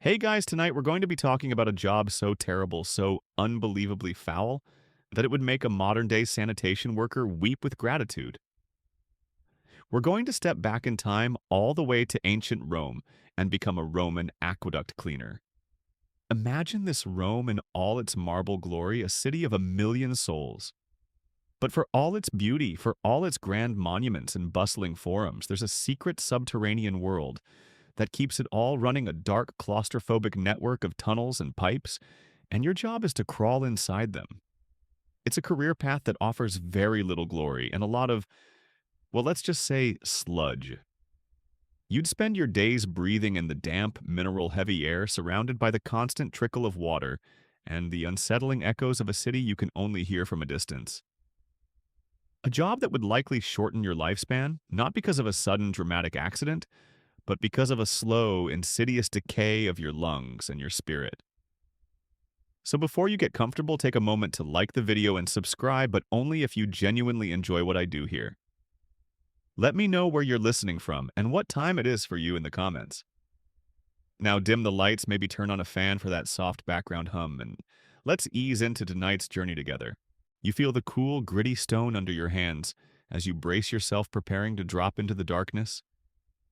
Hey guys, tonight we're going to be talking about a job so terrible, so unbelievably foul, that it would make a modern day sanitation worker weep with gratitude. We're going to step back in time all the way to ancient Rome and become a Roman aqueduct cleaner. Imagine this Rome in all its marble glory, a city of a million souls. But for all its beauty, for all its grand monuments and bustling forums, there's a secret subterranean world that keeps it all running a dark, claustrophobic network of tunnels and pipes, and your job is to crawl inside them. It's a career path that offers very little glory and a lot of, well, let's just say sludge. You'd spend your days breathing in the damp, mineral-heavy air surrounded by the constant trickle of water and the unsettling echoes of a city you can only hear from a distance. A job that would likely shorten your lifespan, not because of a sudden dramatic accident, but because of a slow, insidious decay of your lungs and your spirit. So before you get comfortable, take a moment to like the video and subscribe, but only if you genuinely enjoy what I do here. Let me know where you're listening from and what time it is for you in the comments. Now dim the lights, maybe turn on a fan for that soft background hum, and let's ease into tonight's journey together. You feel the cool, gritty stone under your hands as you brace yourself preparing to drop into the darkness.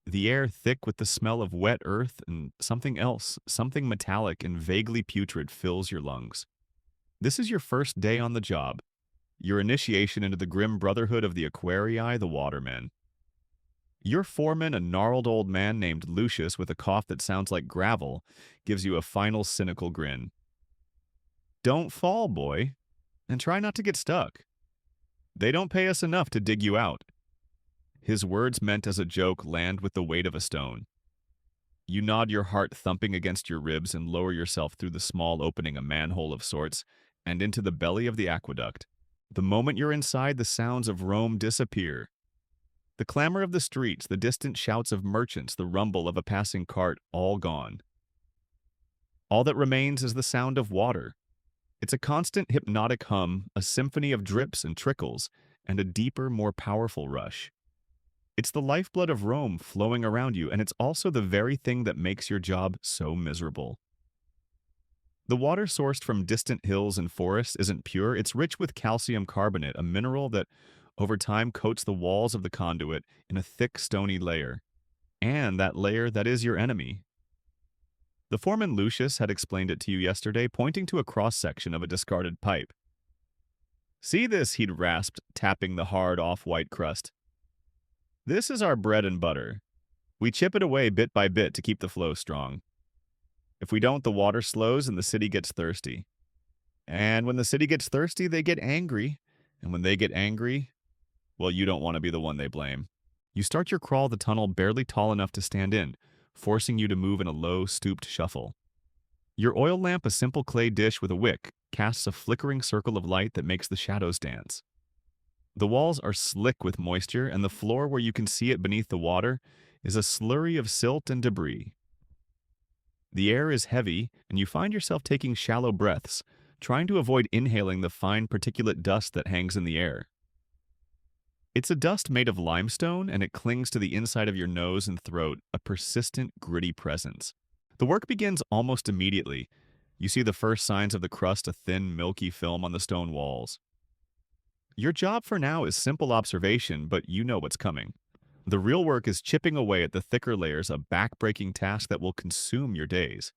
The air thick with the smell of wet earth and something else, something metallic and vaguely putrid fills your lungs. This is your first day on the job, your initiation into the grim brotherhood of the Aquarii, the Watermen. Your foreman, a gnarled old man named Lucius with a cough that sounds like gravel, gives you a final cynical grin. Don't fall, boy, and try not to get stuck. They don't pay us enough to dig you out. His words meant as a joke land with the weight of a stone. You nod, your heart thumping against your ribs, and lower yourself through the small opening, a manhole of sorts, and into the belly of the aqueduct. The moment you're inside, the sounds of Rome disappear. The clamor of the streets, the distant shouts of merchants, the rumble of a passing cart, all gone. All that remains is the sound of water. It's a constant hypnotic hum, a symphony of drips and trickles, and a deeper, more powerful rush. It's the lifeblood of Rome flowing around you, and it's also the very thing that makes your job so miserable. The water sourced from distant hills and forests isn't pure. It's rich with calcium carbonate, a mineral that over time coats the walls of the conduit in a thick, stony layer. And that layer that is your enemy. The foreman Lucius had explained it to you yesterday, pointing to a cross-section of a discarded pipe. See this, he'd rasped, tapping the hard, off-white crust. This is our bread and butter. We chip it away bit by bit to keep the flow strong. If we don't, the water slows and the city gets thirsty. And when the city gets thirsty, they get angry. And when they get angry, well, you don't want to be the one they blame. You start your crawl the tunnel barely tall enough to stand in, forcing you to move in a low, stooped shuffle. Your oil lamp, a simple clay dish with a wick, casts a flickering circle of light that makes the shadows dance. The walls are slick with moisture, and the floor where you can see it beneath the water is a slurry of silt and debris. The air is heavy, and you find yourself taking shallow breaths, trying to avoid inhaling the fine particulate dust that hangs in the air. It's a dust made of limestone, and it clings to the inside of your nose and throat, a persistent, gritty presence. The work begins almost immediately. You see the first signs of the crust, a thin, milky film on the stone walls. Your job for now is simple observation, but you know what's coming. The real work is chipping away at the thicker layers, a back-breaking task that will consume your days.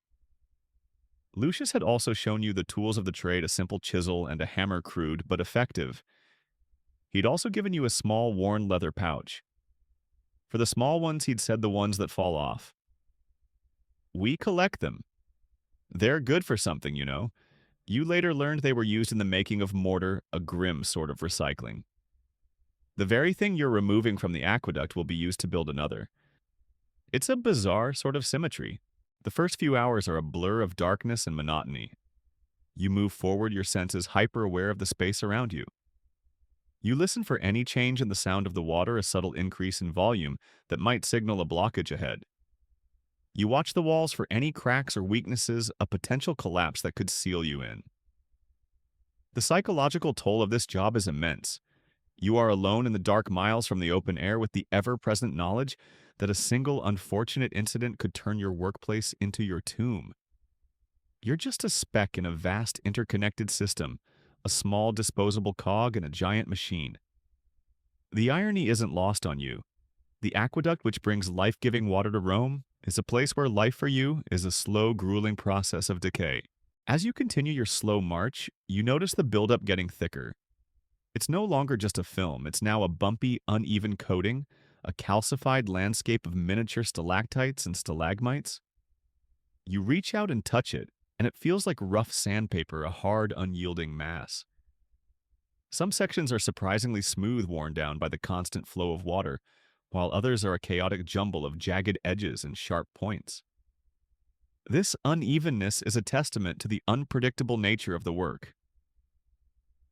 Lucius had also shown you the tools of the trade, a simple chisel and a hammer, crude but effective. He'd also given you a small, worn leather pouch. For the small ones, he'd said the ones that fall off. We collect them. They're good for something, you know. You later learned they were used in the making of mortar, a grim sort of recycling. The very thing you're removing from the aqueduct will be used to build another. It's a bizarre sort of symmetry. The first few hours are a blur of darkness and monotony. You move forward, your senses hyper-aware of the space around you. You listen for any change in the sound of the water, a subtle increase in volume that might signal a blockage ahead. You watch the walls for any cracks or weaknesses, a potential collapse that could seal you in. The psychological toll of this job is immense. You are alone in the dark miles from the open air with the ever-present knowledge that a single unfortunate incident could turn your workplace into your tomb. You're just a speck in a vast interconnected system, a small disposable cog in a giant machine. The irony isn't lost on you. The aqueduct which brings life-giving water to Rome is a place where life for you is a slow, grueling process of decay. As you continue your slow march, you notice the buildup getting thicker. It's no longer just a film, it's now a bumpy, uneven coating, a calcified landscape of miniature stalactites and stalagmites. You reach out and touch it, and it feels like rough sandpaper, a hard, unyielding mass. Some sections are surprisingly smooth, worn down by the constant flow of water, while others are a chaotic jumble of jagged edges and sharp points. This unevenness is a testament to the unpredictable nature of the work.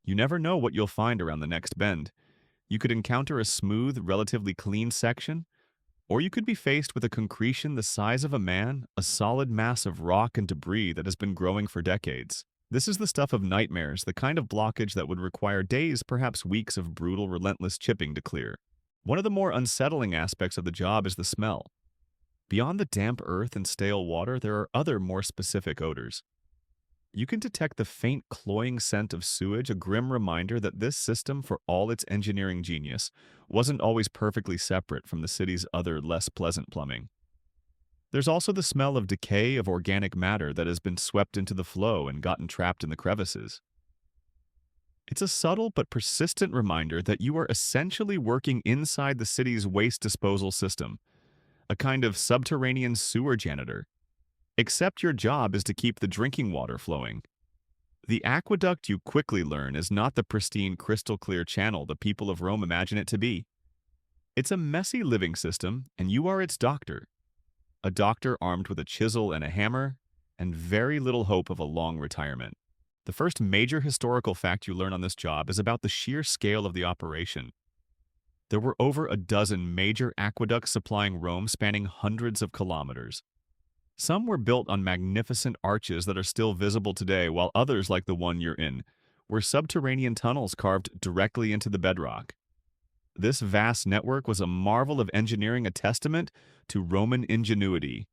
You never know what you'll find around the next bend. You could encounter a smooth, relatively clean section, or you could be faced with a concretion the size of a man, a solid mass of rock and debris that has been growing for decades. This is the stuff of nightmares, the kind of blockage that would require days, perhaps weeks of brutal, relentless chipping to clear. One of the more unsettling aspects of the job is the smell. Beyond the damp earth and stale water, there are other, more specific odors. You can detect the faint, cloying scent of sewage, a grim reminder that this system, for all its engineering genius, wasn't always perfectly separate from the city's other, less pleasant plumbing. There's also the smell of decay, of organic matter that has been swept into the flow and gotten trapped in the crevices. It's a subtle but persistent reminder that you are essentially working inside the city's waste disposal system, a kind of subterranean sewer janitor. Except your job is to keep the drinking water flowing. The aqueduct, you quickly learn, is not the pristine, crystal-clear channel the people of Rome imagine it to be. It's a messy living system, and you are its doctor. A doctor armed with a chisel and a hammer, and very little hope of a long retirement. The first major historical fact you learn on this job is about the sheer scale of the operation. There were over a dozen major aqueducts supplying Rome, spanning hundreds of kilometers. Some were built on magnificent arches that are still visible today, while others, like the one you're in, were subterranean tunnels carved directly into the bedrock. This vast network was a marvel of engineering, a testament to Roman ingenuity,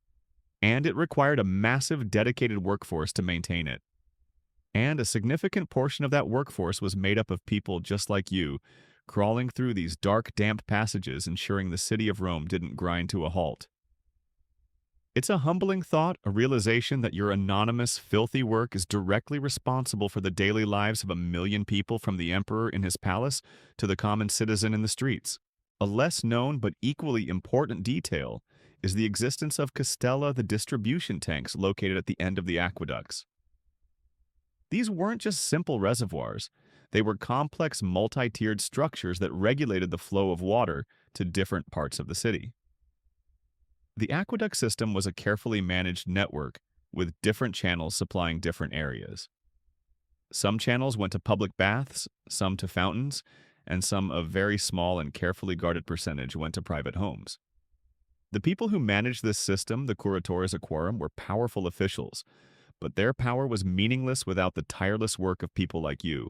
and it required a massive, dedicated workforce to maintain it. And a significant portion of that workforce was made up of people just like you, crawling through these dark, damp passages, ensuring the city of Rome didn't grind to a halt. It's a humbling thought, a realization that your anonymous, filthy work is directly responsible for the daily lives of 1 million people, from the emperor in his palace to the common citizen in the streets. A less known but equally important detail is the existence of castella, the distribution tanks located at the end of the aqueducts. These weren't just simple reservoirs. They were complex, multi-tiered structures that regulated the flow of water to different parts of the city. The aqueduct system was a carefully managed network with different channels supplying different areas. Some channels went to public baths, some to fountains, and some, a very small and carefully guarded percentage, went to private homes. The people who managed this system, the curatores aquarum, were powerful officials, but their power was meaningless without the tireless work of people like you.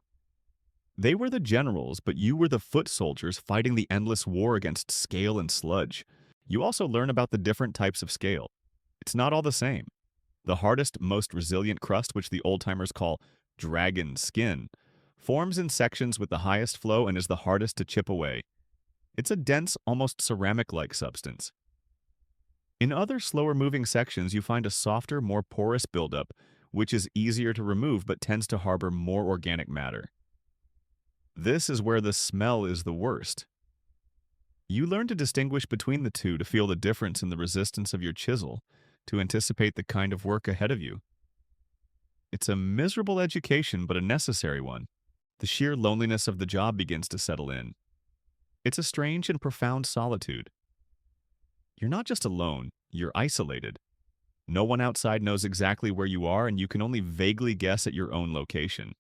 They were the generals, but you were the foot soldiers fighting the endless war against scale and sludge. You also learn about the different types of scale. It's not all the same. The hardest, most resilient crust, which the old-timers call dragon skin, forms in sections with the highest flow and is the hardest to chip away. It's a dense, almost ceramic-like substance. In other slower-moving sections, you find a softer, more porous buildup, which is easier to remove but tends to harbor more organic matter. This is where the smell is the worst. You learn to distinguish between the two, to feel the difference in the resistance of your chisel, to anticipate the kind of work ahead of you. It's a miserable education, but a necessary one. The sheer loneliness of the job begins to settle in. It's a strange and profound solitude. You're not just alone, you're isolated. No one outside knows exactly where you are, and you can only vaguely guess at your own location.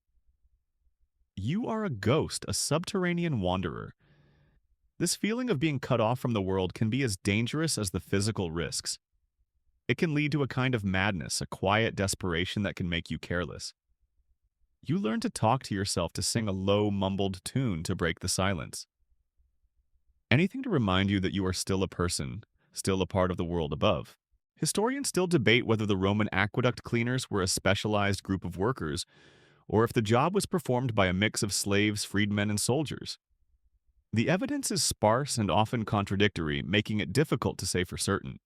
You are a ghost, a subterranean wanderer. This feeling of being cut off from the world can be as dangerous as the physical risks. It can lead to a kind of madness, a quiet desperation that can make you careless. You learn to talk to yourself, to sing a low, mumbled tune to break the silence. Anything to remind you that you are still a person, still a part of the world above. Historians still debate whether the Roman aqueduct cleaners were a specialized group of workers, or if the job was performed by a mix of slaves, freedmen, and soldiers. The evidence is sparse and often contradictory, making it difficult to say for certain.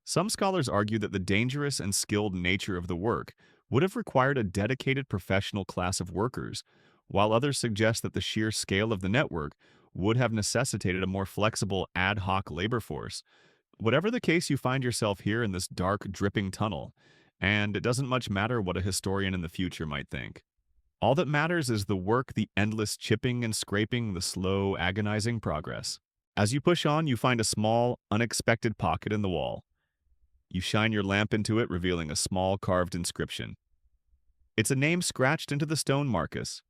Some scholars argue that the dangerous and skilled nature of the work would have required a dedicated professional class of workers, while others suggest that the sheer scale of the network would have necessitated a more flexible ad hoc labor force. Whatever the case, you find yourself here in this dark, dripping tunnel, and it doesn't much matter what a historian in the future might think. All that matters is the work, the endless chipping and scraping, the slow, agonizing progress. As you push on, you find a small, unexpected pocket in the wall. You shine your lamp into it, revealing a small carved inscription. It's a name scratched into the stone Marcus.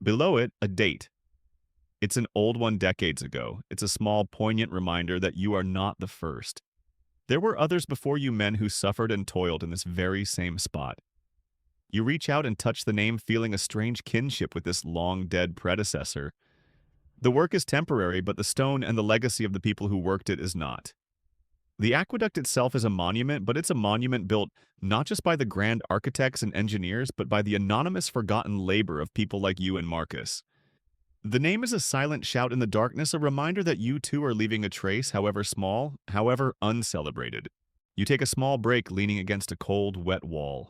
Below it, a date. It's an old one decades ago. It's a small, poignant reminder that you are not the first. There were others before you, men who suffered and toiled in this very same spot. You reach out and touch the name, feeling a strange kinship with this long-dead predecessor. The work is temporary, but the stone and the legacy of the people who worked it is not. The aqueduct itself is a monument, but it's a monument built not just by the grand architects and engineers, but by the anonymous, forgotten labor of people like you and Marcus. The name is a silent shout in the darkness, a reminder that you too are leaving a trace, however small, however uncelebrated. You take a small break, leaning against a cold, wet wall.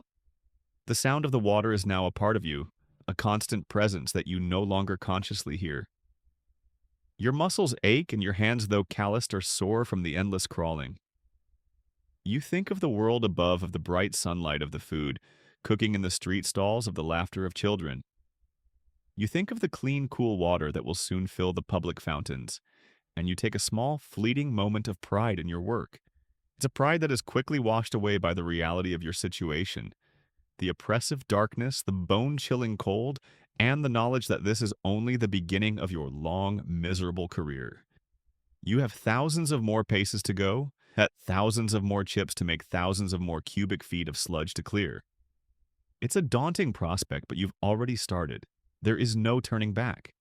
The sound of the water is now a part of you, a constant presence that you no longer consciously hear. Your muscles ache and your hands, though calloused, are sore from the endless crawling. You think of the world above, of the bright sunlight, of the food, cooking in the street stalls, of the laughter of children. You think of the clean, cool water that will soon fill the public fountains, and you take a small, fleeting moment of pride in your work. It's a pride that is quickly washed away by the reality of your situation, the oppressive darkness, the bone-chilling cold, and the knowledge that this is only the beginning of your long, miserable career. You have thousands of more paces to go, thousands of more chips to make, thousands of more cubic feet of sludge to clear. It's a daunting prospect, but you've already started. There is no turning back.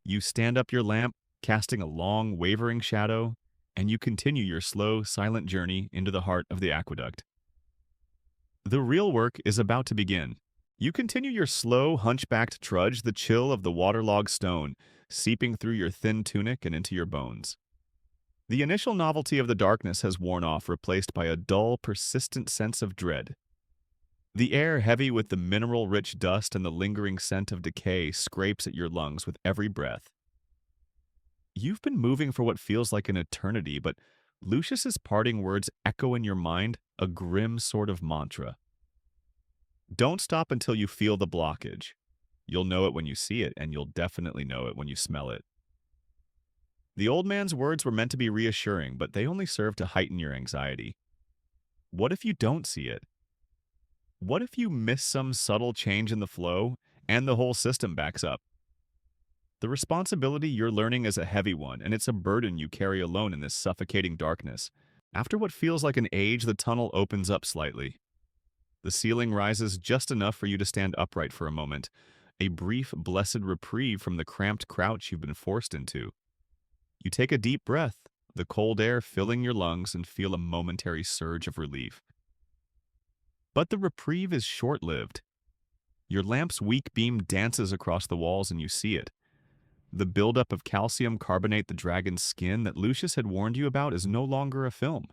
You stand up your lamp, casting a long, wavering shadow, and you continue your slow, silent journey into the heart of the aqueduct. The real work is about to begin. You continue your slow, hunchbacked trudge, the chill of the waterlogged stone seeping through your thin tunic and into your bones. The initial novelty of the darkness has worn off, replaced by a dull, persistent sense of dread. The air, heavy with the mineral-rich dust and the lingering scent of decay, scrapes at your lungs with every breath. You've been moving for what feels like an eternity, but Lucius's parting words echo in your mind, a grim sort of mantra. Don't stop until you feel the blockage. You'll know it when you see it, and you'll definitely know it when you smell it. The old man's words were meant to be reassuring, but they only serve to heighten your anxiety. What if you don't see it? What if you miss some subtle change in the flow, and the whole system backs up? The responsibility you're learning is a heavy one, and it's a burden you carry alone in this suffocating darkness. After what feels like an age, the tunnel opens up slightly. The ceiling rises just enough for you to stand upright for a moment, a brief, blessed reprieve from the cramped crouch you've been forced into. You take a deep breath, the cold air filling your lungs, and feel a momentary surge of relief. But the reprieve is short-lived. Your lamp's weak beam dances across the walls and you see it. The buildup of calcium carbonate, the dragon's skin that Lucius had warned you about, is no longer a film.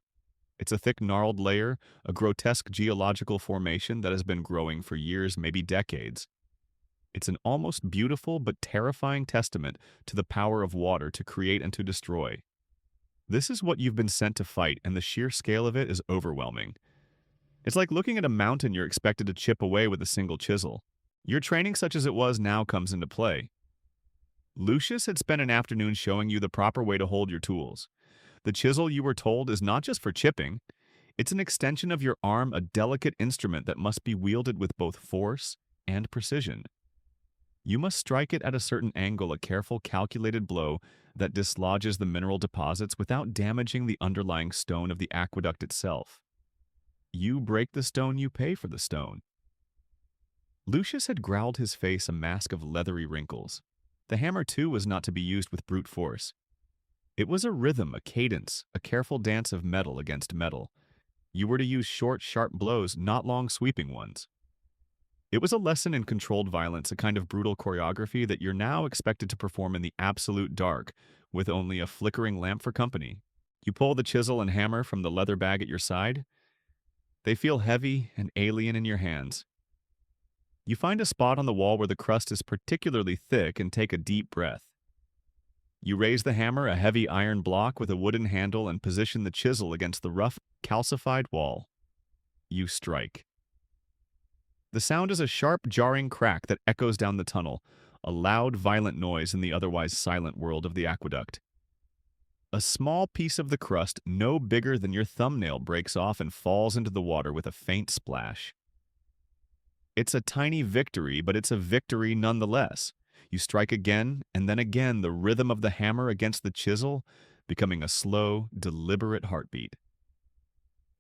It's a thick, gnarled layer, a grotesque geological formation that has been growing for years, maybe decades. It's an almost beautiful but terrifying testament to the power of water to create and to destroy. This is what you've been sent to fight, and the sheer scale of it is overwhelming. It's like looking at a mountain you're expected to chip away with a single chisel. Your training, such as it was, now comes into play. Lucius had spent an afternoon showing you the proper way to hold your tools. The chisel, you were told, is not just for chipping. It's an extension of your arm, a delicate instrument that must be wielded with both force and precision. You must strike it at a certain angle, a careful, calculated blow that dislodges the mineral deposits without damaging the underlying stone of the aqueduct itself. You break the stone, you pay for the stone. Lucius had growled, his face a mask of leathery wrinkles. The hammer, too, was not to be used with brute force. It was a rhythm, a cadence, a careful dance of metal against metal. You were to use short, sharp blows, not long, sweeping ones. It was a lesson in controlled violence, a kind of brutal choreography that you're now expected to perform in the absolute dark, with only a flickering lamp for company. You pull the chisel and hammer from the leather bag at your side. They feel heavy and alien in your hands. You find a spot on the wall where the crust is particularly thick and take a deep breath. You raise the hammer, a heavy iron block with a wooden handle, and position the chisel against the rough, calcified wall. You strike. The sound is a sharp, jarring crack that echoes down the tunnel, a loud, violent noise in the otherwise silent world of the aqueduct. A small piece of the crust, no bigger than your thumbnail, breaks off and falls into the water with a faint splash. It's a tiny victory, but it's a victory nonetheless. You strike again, and then again, the rhythm of the hammer against the chisel, becoming a slow, deliberate heartbeat.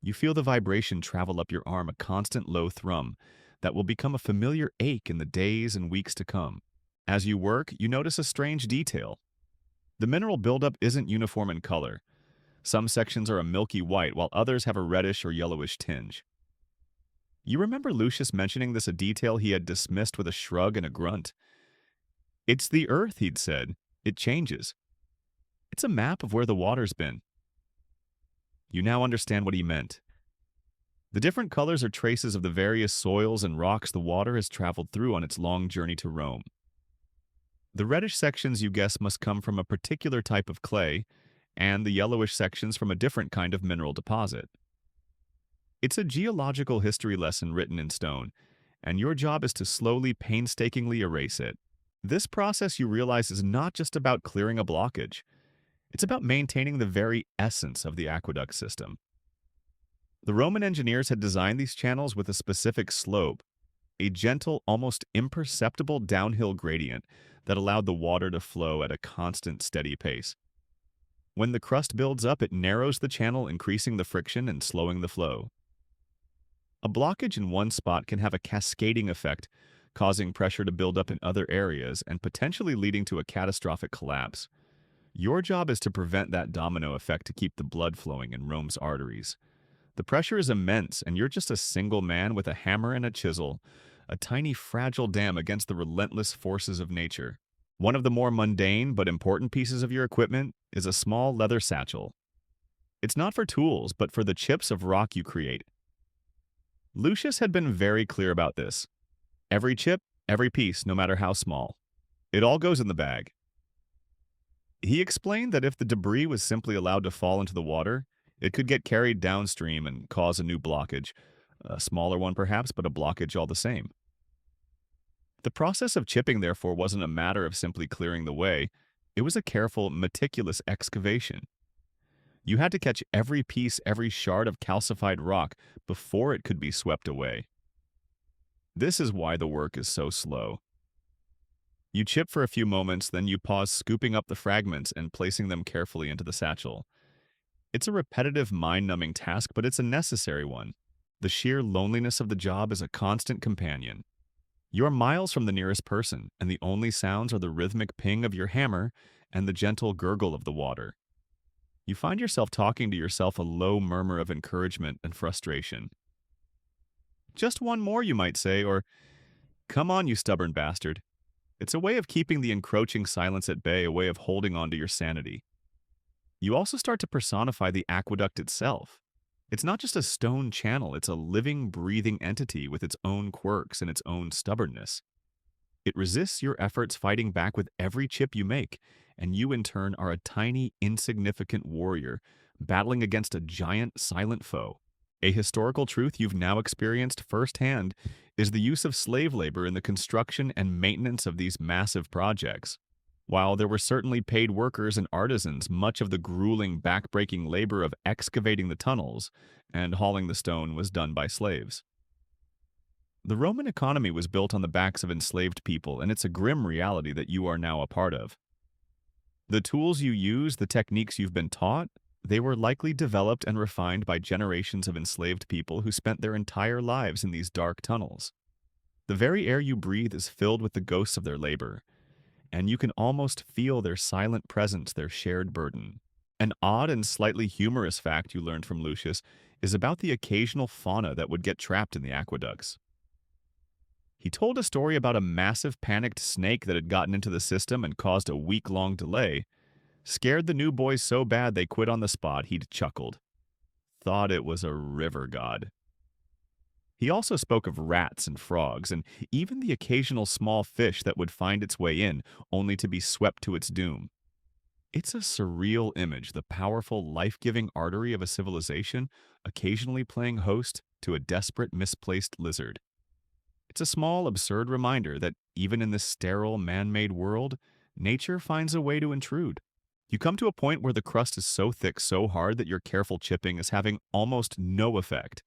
You feel the vibration travel up your arm, a constant low thrum that will become a familiar ache in the days and weeks to come. As you work, you notice a strange detail. The mineral buildup isn't uniform in color. Some sections are a milky white, while others have a reddish or yellowish tinge. You remember Lucius mentioning this, a detail he had dismissed with a shrug and a grunt. It's the earth, he'd said. It changes. It's a map of where the water's been. You now understand what he meant. The different colors are traces of the various soils and rocks the water has traveled through on its long journey to Rome. The reddish sections, you guess, must come from a particular type of clay, and the yellowish sections from a different kind of mineral deposit. It's a geological history lesson written in stone, and your job is to slowly, painstakingly erase it. This process, you realize, is not just about clearing a blockage. It's about maintaining the very essence of the aqueduct system. The Roman engineers had designed these channels with a specific slope, a gentle, almost imperceptible downhill gradient that allowed the water to flow at a constant, steady pace. When the crust builds up, it narrows the channel, increasing the friction and slowing the flow. A blockage in one spot can have a cascading effect, causing pressure to build up in other areas and potentially leading to a catastrophic collapse. Your job is to prevent that domino effect, to keep the blood flowing in Rome's arteries. The pressure is immense, and you're just a single man with a hammer and a chisel, a tiny fragile dam against the relentless forces of nature. One of the more mundane but important pieces of your equipment is a small leather satchel. It's not for tools, but for the chips of rock you create. Lucius had been very clear about this. Every chip, every piece, no matter how small. It all goes in the bag. He explained that if the debris was simply allowed to fall into the water, it could get carried downstream and cause a new blockage. A smaller one perhaps, but a blockage all the same. The process of chipping, therefore, wasn't a matter of simply clearing the way. It was a careful, meticulous excavation. You had to catch every piece, every shard of calcified rock before it could be swept away. This is why the work is so slow. You chip for a few moments, then you pause, scooping up the fragments and placing them carefully into the satchel. It's a repetitive, mind-numbing task, but it's a necessary one. The sheer loneliness of the job is a constant companion. You're miles from the nearest person, and the only sounds are the rhythmic ping of your hammer and the gentle gurgle of the water. You find yourself talking to yourself, a low murmur of encouragement and frustration. Just one more, you might say, or, "Come on, you stubborn bastard." It's a way of keeping the encroaching silence at bay, a way of holding on to your sanity. You also start to personify the aqueduct itself. It's not just a stone channel, it's a living, breathing entity with its own quirks and its own stubbornness. It resists your efforts, fighting back with every chip you make, and you in turn are a tiny, insignificant warrior, battling against a giant, silent foe. A historical truth you've now experienced firsthand is the use of slave labor in the construction and maintenance of these massive projects. While there were certainly paid workers and artisans, much of the grueling, back-breaking labor of excavating the tunnels and hauling the stone was done by slaves. The Roman economy was built on the backs of enslaved people, and it's a grim reality that you are now a part of. The tools you use, the techniques you've been taught, they were likely developed and refined by generations of enslaved people who spent their entire lives in these dark tunnels. The very air you breathe is filled with the ghosts of their labor, and you can almost feel their silent presence, their shared burden. An odd and slightly humorous fact you learned from Lucius is about the occasional fauna that would get trapped in the aqueducts. He told a story about a massive panicked snake that had gotten into the system and caused a week-long delay, scared the new boys so bad they quit on the spot he'd chuckled. Thought it was a river god. He also spoke of rats and frogs, and even the occasional small fish that would find its way in, only to be swept to its doom. It's a surreal image, the powerful, life-giving artery of a civilization occasionally playing host to a desperate, misplaced lizard. It's a small, absurd reminder that even in this sterile, man-made world, nature finds a way to intrude. You come to a point where the crust is so thick, so hard that your careful chipping is having almost no effect.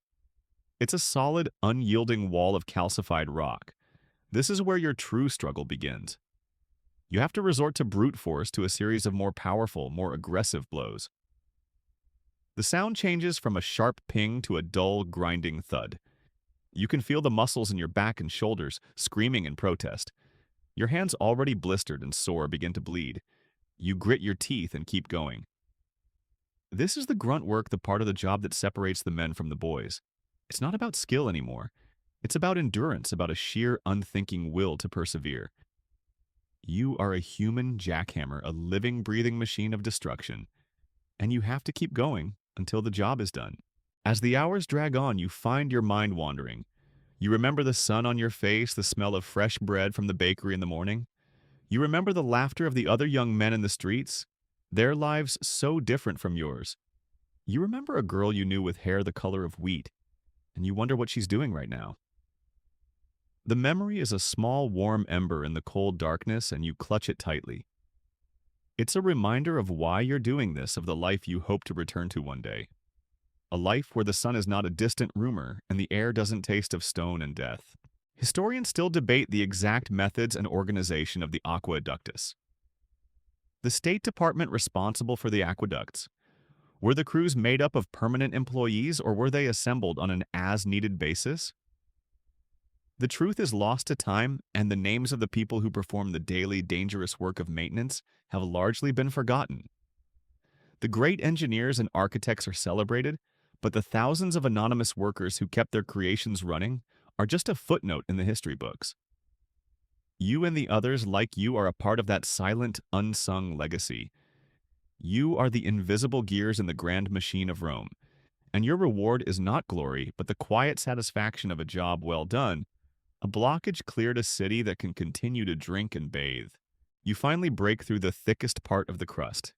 It's a solid, unyielding wall of calcified rock. This is where your true struggle begins. You have to resort to brute force to a series of more powerful, more aggressive blows. The sound changes from a sharp ping to a dull, grinding thud. You can feel the muscles in your back and shoulders screaming in protest. Your hands already blistered and sore begin to bleed. You grit your teeth and keep going. This is the grunt work, the part of the job that separates the men from the boys. It's not about skill anymore. It's about endurance, about a sheer, unthinking will to persevere. You are a human jackhammer, a living, breathing machine of destruction. And you have to keep going until the job is done. As the hours drag on, you find your mind wandering. You remember the sun on your face, the smell of fresh bread from the bakery in the morning. You remember the laughter of the other young men in the streets, their lives so different from yours. You remember a girl you knew with hair the color of wheat, and you wonder what she's doing right now. The memory is a small, warm ember in the cold darkness, and you clutch it tightly. It's a reminder of why you're doing this, of the life you hope to return to one day. A life where the sun is not a distant rumor and the air doesn't taste of stone and death. Historians still debate the exact methods and organization of the aqueductus. The State Department responsible for the aqueducts. Were the crews made up of permanent employees, or were they assembled on an as-needed basis? The truth is lost to time, and the names of the people who perform the daily, dangerous work of maintenance have largely been forgotten. The great engineers and architects are celebrated, but the thousands of anonymous workers who kept their creations running are just a footnote in the history books. You and the others like you are a part of that silent, unsung legacy. You are the invisible gears in the grand machine of Rome, and your reward is not glory, but the quiet satisfaction of a job well done. A blockage cleared, a city that can continue to drink and bathe. You finally break through the thickest part of the crust.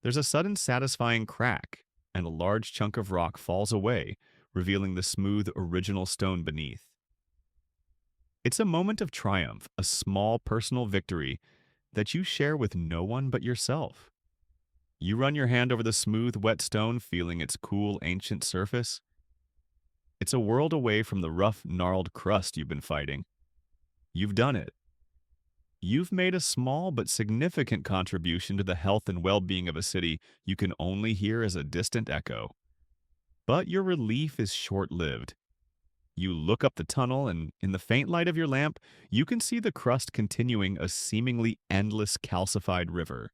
There's a sudden satisfying crack, and a large chunk of rock falls away, revealing the smooth, original stone beneath. It's a moment of triumph, a small personal victory that you share with no one but yourself. You run your hand over the smooth, wet stone, feeling its cool, ancient surface. It's a world away from the rough, gnarled crust you've been fighting. You've done it. You've made a small but significant contribution to the health and well-being of a city you can only hear as a distant echo. But your relief is short-lived. You look up the tunnel, and in the faint light of your lamp, you can see the crust continuing a seemingly endless calcified river.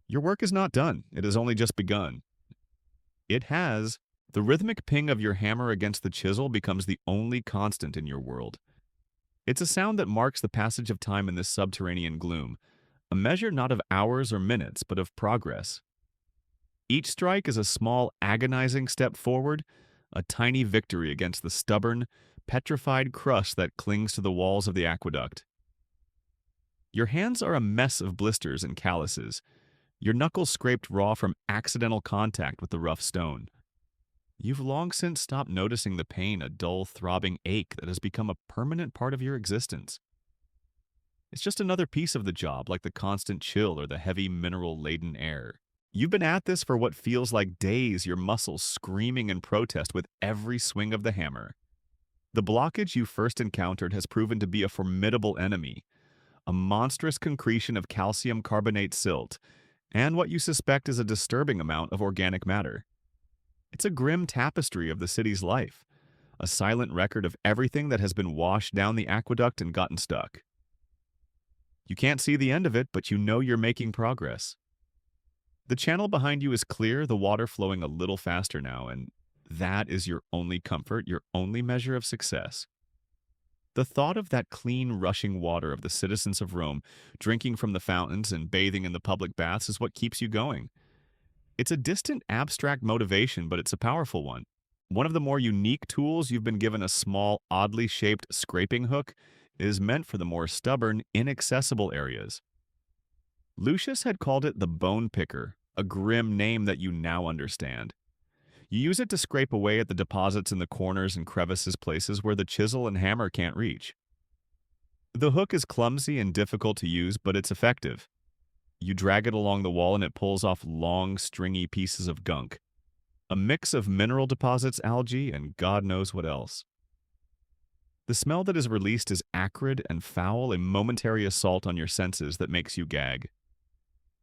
Your work is not done. It has only just begun. It has. The rhythmic ping of your hammer against the chisel becomes the only constant in your world. It's a sound that marks the passage of time in this subterranean gloom, a measure not of hours or minutes, but of progress. Each strike is a small, agonizing step forward, a tiny victory against the stubborn, petrified crust that clings to the walls of the aqueduct. Your hands are a mess of blisters and calluses, your knuckles scraped raw from accidental contact with the rough stone. You've long since stopped noticing the pain, a dull, throbbing ache that has become a permanent part of your existence. It's just another piece of the job, like the constant chill or the heavy, mineral-laden air. You've been at this for what feels like days, your muscles screaming in protest with every swing of the hammer. The blockage you first encountered has proven to be a formidable enemy, a monstrous concretion of calcium carbonate silt, and what you suspect is a disturbing amount of organic matter. It's a grim tapestry of the city's life, a silent record of everything that has been washed down the aqueduct and gotten stuck. You can't see the end of it, but you know you're making progress. The channel behind you is clear, the water flowing a little faster now, and that is your only comfort, your only measure of success. The thought of that clean, rushing water of the citizens of Rome, drinking from the fountains and bathing in the public baths, is what keeps you going. It's a distant, abstract motivation, but it's a powerful one. One of the more unique tools you've been given, a small, oddly shaped scraping hook, is meant for the more stubborn, inaccessible areas. Lucius had called it the bone picker, a grim name that you now understand. You use it to scrape away at the deposits in the corners and crevices, places where the chisel and hammer can't reach. The hook is clumsy and difficult to use, but it's effective. You drag it along the wall and it pulls off long, stringy pieces of gunk. A mix of mineral deposits, algae, and God knows what else. The smell that is released is acrid and foul, a momentary assault on your senses that makes you gag.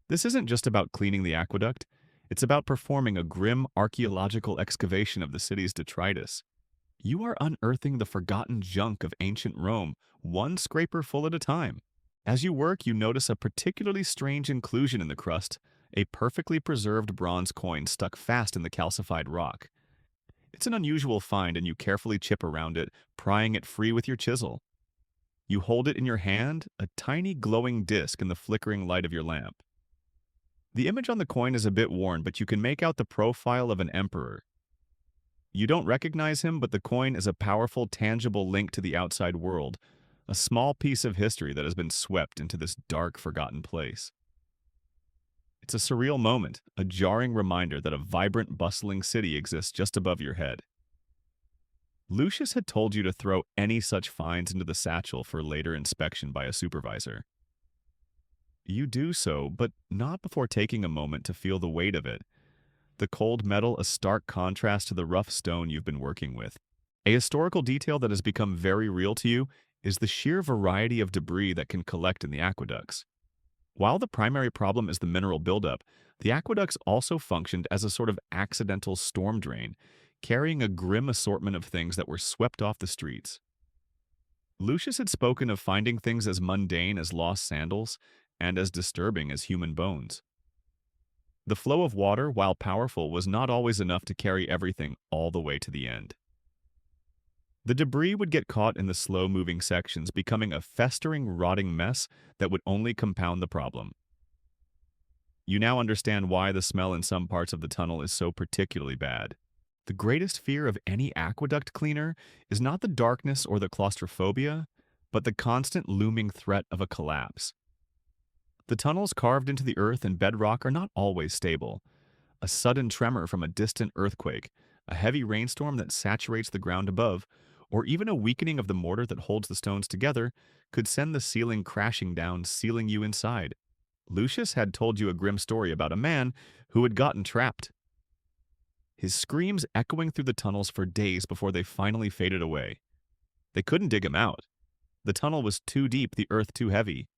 This isn't just about cleaning the aqueduct, it's about performing a grim archaeological excavation of the city's detritus. You are unearthing the forgotten junk of ancient Rome, one scraper full at a time. As you work, you notice a particularly strange inclusion in the crust, a perfectly preserved bronze coin stuck fast in the calcified rock. It's an unusual find, and you carefully chip around it, prying it free with your chisel. You hold it in your hand, a tiny glowing disc in the flickering light of your lamp. The image on the coin is a bit worn, but you can make out the profile of an emperor. You don't recognize him, but the coin is a powerful, tangible link to the outside world, a small piece of history that has been swept into this dark, forgotten place. It's a surreal moment, a jarring reminder that a vibrant, bustling city exists just above your head. Lucius had told you to throw any such finds into the satchel for later inspection by a supervisor. You do so, but not before taking a moment to feel the weight of it. The cold metal, a stark contrast to the rough stone you've been working with. A historical detail that has become very real to you is the sheer variety of debris that can collect in the aqueducts. While the primary problem is the mineral buildup, the aqueducts also functioned as a sort of accidental storm drain, carrying a grim assortment of things that were swept off the streets. Lucius had spoken of finding things as mundane as lost sandals and as disturbing as human bones. The flow of water, while powerful, was not always enough to carry everything all the way to the end. The debris would get caught in the slow-moving sections, becoming a festering, rotting mess that would only compound the problem. You now understand why the smell in some parts of the tunnel is so particularly bad. The greatest fear of any aqueduct cleaner is not the darkness or the claustrophobia, but the constant looming threat of a collapse. The tunnels carved into the earth and bedrock are not always stable. A sudden tremor from a distant earthquake, a heavy rainstorm that saturates the ground above, or even a weakening of the mortar that holds the stones together could send the ceiling crashing down, sealing you inside. Lucius had told you a grim story about a man who had gotten trapped. His screams echoing through the tunnels for days before they finally faded away. They couldn't dig him out. The tunnel was too deep, the earth too heavy.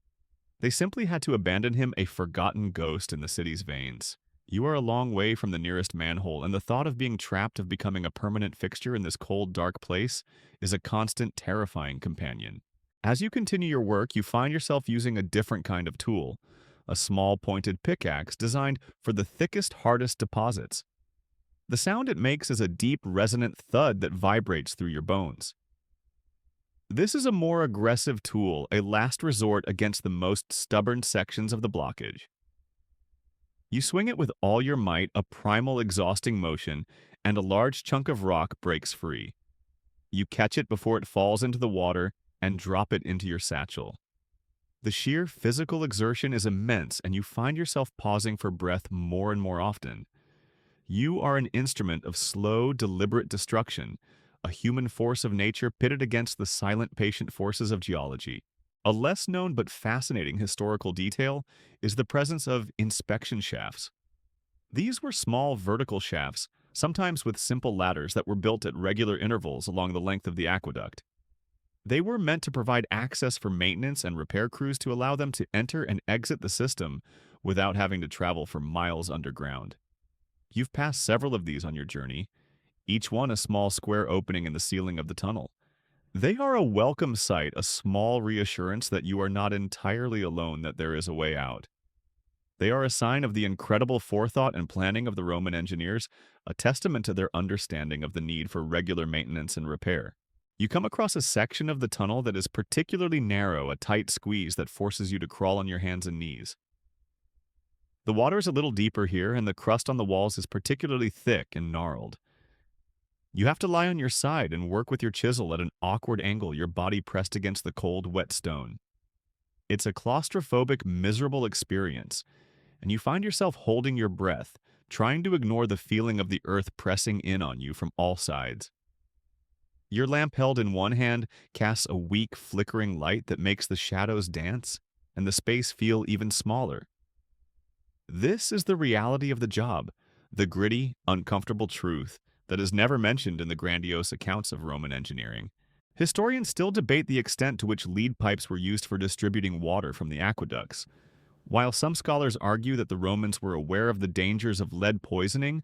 They simply had to abandon him, a forgotten ghost in the city's veins. You are a long way from the nearest manhole, and the thought of being trapped, of becoming a permanent fixture in this cold, dark place, is a constant, terrifying companion. As you continue your work, you find yourself using a different kind of tool, a small, pointed pickaxe designed for the thickest, hardest deposits. The sound it makes is a deep, resonant thud that vibrates through your bones. This is a more aggressive tool, a last resort against the most stubborn sections of the blockage. You swing it with all your might, a primal, exhausting motion, and a large chunk of rock breaks free. You catch it before it falls into the water and drop it into your satchel. The sheer physical exertion is immense, and you find yourself pausing for breath more and more often. You are an instrument of slow, deliberate destruction, a human force of nature pitted against the silent, patient forces of geology. A less known but fascinating historical detail is the presence of inspection shafts. These were small vertical shafts, sometimes with simple ladders that were built at regular intervals along the length of the aqueduct. They were meant to provide access for maintenance and repair crews to allow them to enter and exit the system without having to travel for miles underground. You've passed several of these on your journey, each one a small square opening in the ceiling of the tunnel. They are a welcome sight, a small reassurance that you are not entirely alone, that there is a way out. They are a sign of the incredible forethought and planning of the Roman engineers, a testament to their understanding of the need for regular maintenance and repair. You come across a section of the tunnel that is particularly narrow, a tight squeeze that forces you to crawl on your hands and knees. The water is a little deeper here, and the crust on the walls is particularly thick and gnarled. You have to lie on your side and work with your chisel at an awkward angle, your body pressed against the cold, wet stone. It's a claustrophobic, miserable experience, and you find yourself holding your breath, trying to ignore the feeling of the earth pressing in on you from all sides. Your lamp held in one hand casts a weak, flickering light that makes the shadows dance and the space feel even smaller. This is the reality of the job, the gritty, uncomfortable truth that is never mentioned in the grandiose accounts of Roman engineering. Historians still debate the extent to which lead pipes were used for distributing water from the aqueducts. While some scholars argue that the Romans were aware of the dangers of lead poisoning,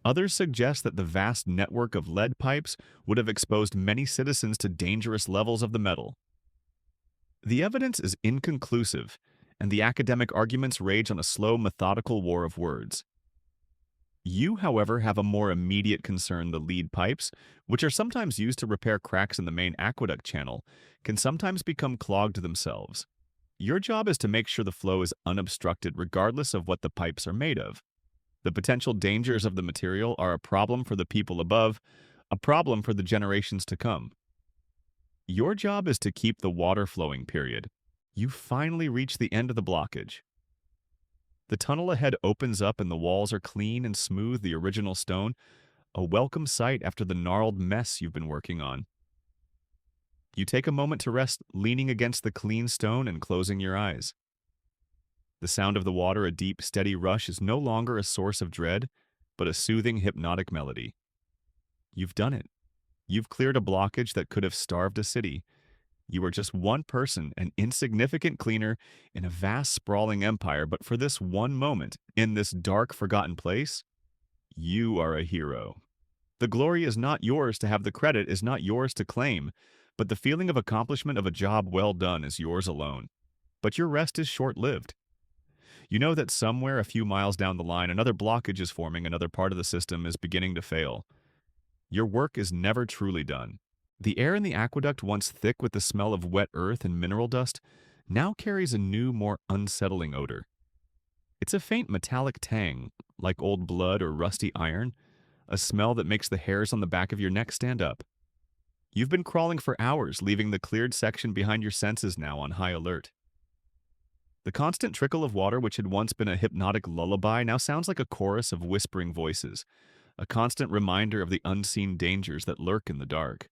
others suggest that the vast network of lead pipes would have exposed many citizens to dangerous levels of the metal. The evidence is inconclusive, and the academic arguments rage on a slow, methodical war of words. You, however, have a more immediate concern: the lead pipes, which are sometimes used to repair cracks in the main aqueduct channel, can sometimes become clogged themselves. Your job is to make sure the flow is unobstructed regardless of what the pipes are made of. The potential dangers of the material are a problem for the people above, a problem for the generations to come. Your job is to keep the water flowing, period. You finally reach the end of the blockage. The tunnel ahead opens up and the walls are clean and smooth, the original stone, a welcome sight after the gnarled mess you've been working on. You take a moment to rest, leaning against the clean stone and closing your eyes. The sound of the water, a deep, steady rush, is no longer a source of dread, but a soothing, hypnotic melody. You've done it. You've cleared a blockage that could have starved a city. You are just one person, an insignificant cleaner in a vast, sprawling empire, but for this one moment, in this dark, forgotten place, you are a hero. The glory is not yours to have, the credit is not yours to claim, but the feeling of accomplishment of a job well done is yours alone. But your rest is short-lived. You know that somewhere a few miles down the line, another blockage is forming, another part of the system is beginning to fail. Your work is never truly done. The air in the aqueduct, once thick with the smell of wet earth and mineral dust, now carries a new, more unsettling odor. It's a faint metallic tang, like old blood or rusty iron, a smell that makes the hairs on the back of your neck stand up. You've been crawling for hours, leaving the cleared section behind your senses now on high alert. The constant trickle of water, which had once been a hypnotic lullaby, now sounds like a chorus of whispering voices, a constant reminder of the unseen dangers that lurk in the dark.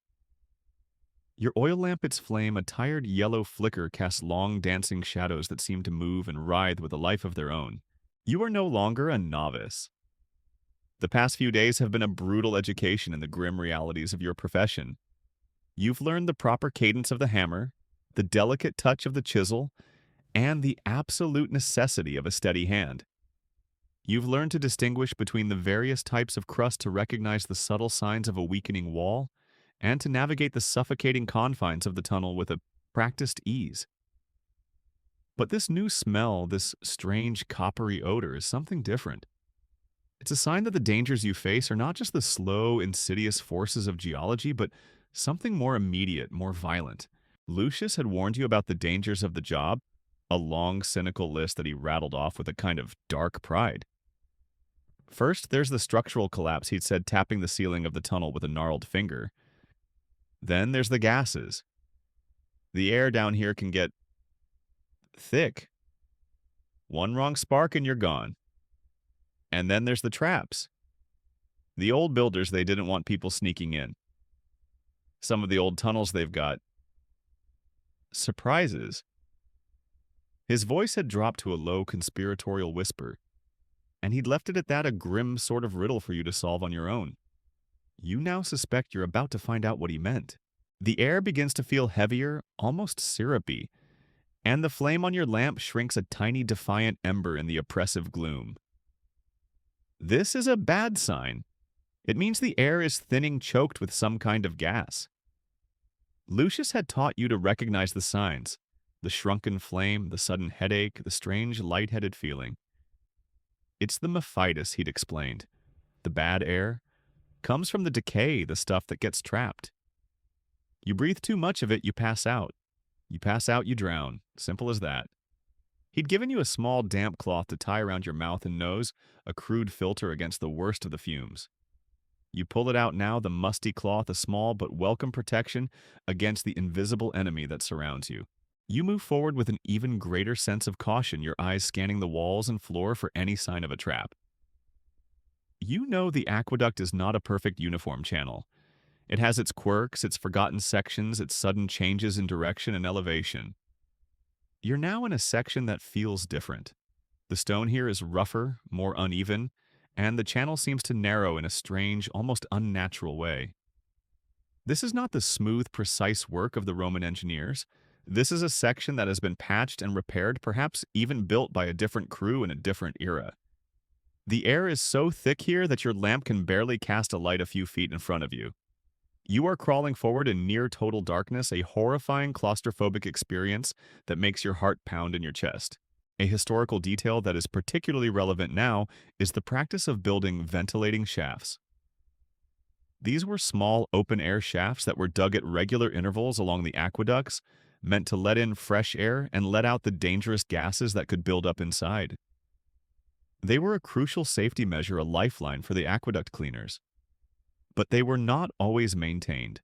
Your oil lamp, its flame, a tired yellow flicker, casts long dancing shadows that seem to move and writhe with a life of their own. You are no longer a novice. The past few days have been a brutal education in the grim realities of your profession. You've learned the proper cadence of the hammer, the delicate touch of the chisel, and the absolute necessity of a steady hand. You've learned to distinguish between the various types of crust, to recognize the subtle signs of a weakening wall, and to navigate the suffocating confines of the tunnel with a practiced ease. But this new smell, this strange coppery odor, is something different. It's a sign that the dangers you face are not just the slow, insidious forces of geology, but something more immediate, more violent. Lucius had warned you about the dangers of the job, a long, cynical list that he rattled off with a kind of dark pride. First, there's the structural collapse, he'd said, tapping the ceiling of the tunnel with a gnarled finger. Then there's the gases. The air down here can get thick. One wrong spark and you're gone. And then there's the traps. The old builders, they didn't want people sneaking in. Some of the old tunnels they've got surprises. His voice had dropped to a low conspiratorial whisper, and he'd left it at that, a grim sort of riddle for you to solve on your own. You now suspect you're about to find out what he meant. The air begins to feel heavier, almost syrupy, and the flame on your lamp shrinks a tiny defiant ember in the oppressive gloom. This is a bad sign. It means the air is thinning, choked with some kind of gas. Lucius had taught you to recognize the signs: the shrunken flame, the sudden headache, the strange lightheaded feeling. It's the mephitis, he'd explained. The bad air comes from the decay, the stuff that gets trapped. You breathe too much of it, you pass out. You pass out, you drown. Simple as that. He'd given you a small damp cloth to tie around your mouth and nose, a crude filter against the worst of the fumes. You pull it out now, the musty cloth, a small but welcome protection against the invisible enemy that surrounds you. You move forward with an even greater sense of caution, your eyes scanning the walls and floor for any sign of a trap. You know the aqueduct is not a perfect uniform channel. It has its quirks, its forgotten sections, its sudden changes in direction and elevation. You're now in a section that feels different. The stone here is rougher, more uneven, and the channel seems to narrow in a strange, almost unnatural way. This is not the smooth, precise work of the Roman engineers. This is a section that has been patched and repaired, perhaps even built by a different crew in a different era. The air is so thick here that your lamp can barely cast a light a few feet in front of you. You are crawling forward in near total darkness, a horrifying claustrophobic experience that makes your heart pound in your chest. A historical detail that is particularly relevant now is the practice of building ventilating shafts. These were small open-air shafts that were dug at regular intervals along the aqueducts, meant to let in fresh air and let out the dangerous gases that could build up inside. They were a crucial safety measure, a lifeline for the aqueduct cleaners. But they were not always maintained.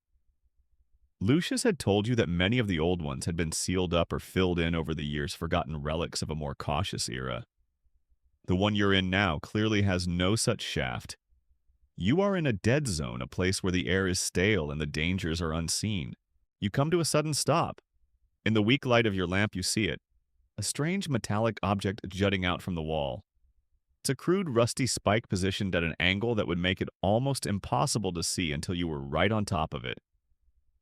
Lucius had told you that many of the old ones had been sealed up or filled in over the years, forgotten relics of a more cautious era. The one you're in now clearly has no such shaft. You are in a dead zone, a place where the air is stale and the dangers are unseen. You come to a sudden stop. In the weak light of your lamp, you see it. A strange metallic object jutting out from the wall. It's a crude, rusty spike positioned at an angle that would make it almost impossible to see until you were right on top of it.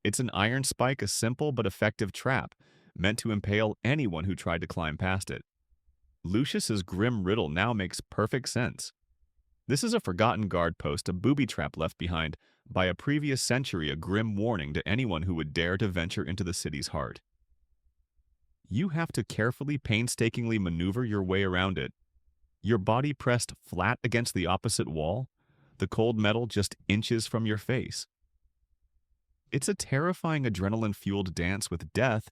It's an iron spike, a simple but effective trap, meant to impale anyone who tried to climb past it. Lucius's grim riddle now makes perfect sense. This is a forgotten guard post, a booby trap left behind by a previous century, a grim warning to anyone who would dare to venture into the city's heart. You have to carefully, painstakingly maneuver your way around it, your body pressed flat against the opposite wall, the cold metal just inches from your face. It's a terrifying adrenaline-fueled dance with death,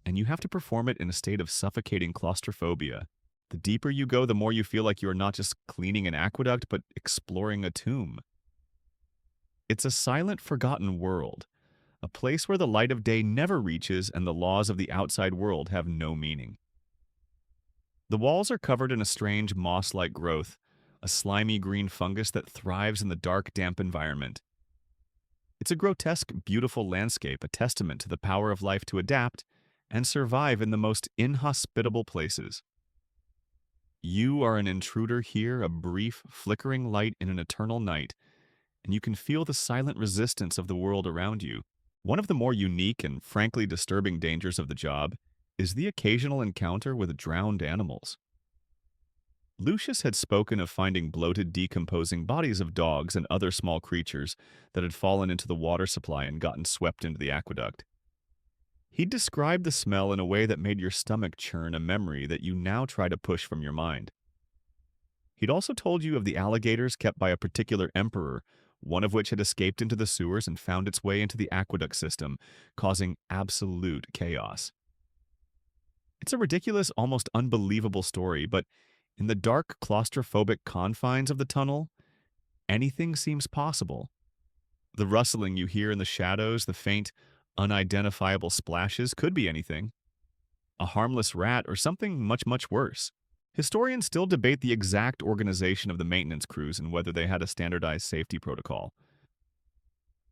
and you have to perform it in a state of suffocating claustrophobia. The deeper you go, the more you feel like you are not just cleaning an aqueduct, but exploring a tomb. It's a silent, forgotten world, a place where the light of day never reaches and the laws of the outside world have no meaning. The walls are covered in a strange moss-like growth, a slimy green fungus that thrives in the dark, damp environment. It's a grotesque, beautiful landscape, a testament to the power of life to adapt and survive in the most inhospitable places. You are an intruder here, a brief, flickering light in an eternal night, and you can feel the silent resistance of the world around you. One of the more unique and frankly disturbing dangers of the job is the occasional encounter with drowned animals. Lucius had spoken of finding bloated, decomposing bodies of dogs and other small creatures that had fallen into the water supply and gotten swept into the aqueduct. He described the smell in a way that made your stomach churn, a memory that you now try to push from your mind. He'd also told you of the alligators kept by a particular emperor, one of which had escaped into the sewers and found its way into the aqueduct system, causing absolute chaos. It's a ridiculous, almost unbelievable story, but in the dark, claustrophobic confines of the tunnel, anything seems possible. The rustling you hear in the shadows, the faint, unidentifiable splashes could be anything. A harmless rat or something much, much worse. Historians still debate the exact organization of the maintenance crews and whether they had a standardized safety protocol.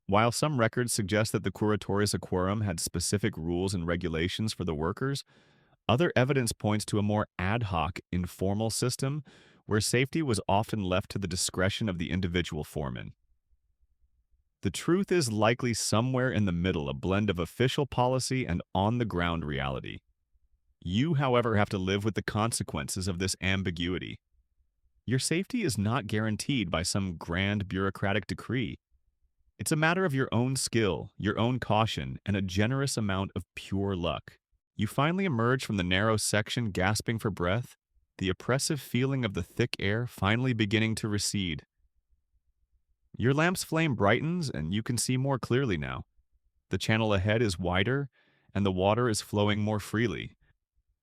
While some records suggest that the Curatores Aquarum had specific rules and regulations for the workers, other evidence points to a more ad hoc, informal system where safety was often left to the discretion of the individual foreman. The truth is likely somewhere in the middle, a blend of official policy and on-the-ground reality. You, however, have to live with the consequences of this ambiguity. Your safety is not guaranteed by some grand bureaucratic decree. It's a matter of your own skill, your own caution, and a generous amount of pure luck. You finally emerge from the narrow section gasping for breath, the oppressive feeling of the thick air finally beginning to recede. Your lamp's flame brightens, and you can see more clearly now. The channel ahead is wider, and the water is flowing more freely.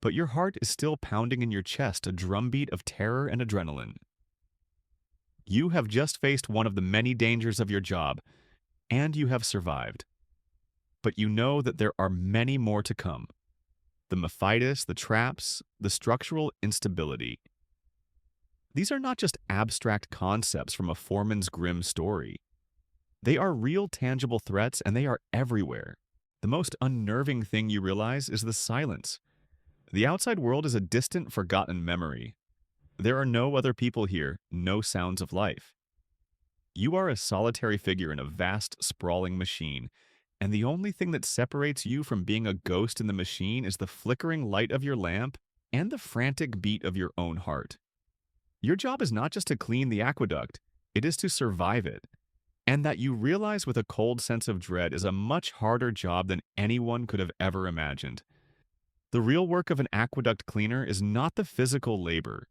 But your heart is still pounding in your chest, a drumbeat of terror and adrenaline. You have just faced one of the many dangers of your job, and you have survived. But you know that there are many more to come. The mephitis, the traps, the structural instability. These are not just abstract concepts from a foreman's grim story. They are real tangible threats, and they are everywhere. The most unnerving thing you realize is the silence. The outside world is a distant, forgotten memory. There are no other people here, no sounds of life. You are a solitary figure in a vast, sprawling machine, and the only thing that separates you from being a ghost in the machine is the flickering light of your lamp and the frantic beat of your own heart. Your job is not just to clean the aqueduct, it is to survive it. And that you realize with a cold sense of dread is a much harder job than anyone could have ever imagined. The real work of an aqueduct cleaner is not the physical labor.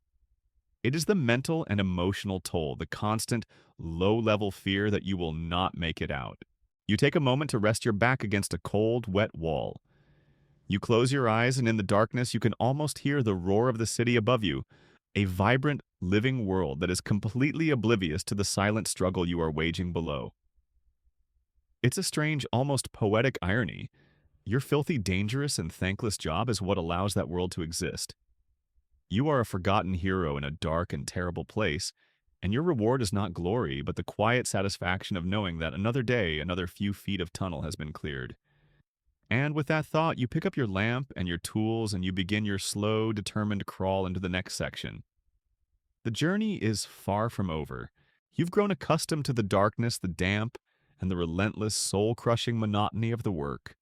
It is the mental and emotional toll, the constant, low-level fear that you will not make it out. You take a moment to rest your back against a cold, wet wall. You close your eyes, and in the darkness you can almost hear the roar of the city above you, a vibrant, living world that is completely oblivious to the silent struggle you are waging below. It's a strange, almost poetic irony. Your filthy, dangerous, and thankless job is what allows that world to exist. You are a forgotten hero in a dark and terrible place, and your reward is not glory, but the quiet satisfaction of knowing that another day, another few feet of tunnel has been cleared. And with that thought, you pick up your lamp and your tools and you begin your slow, determined crawl into the next section. The journey is far from over. You've grown accustomed to the darkness, the damp, and the relentless, soul-crushing monotony of the work.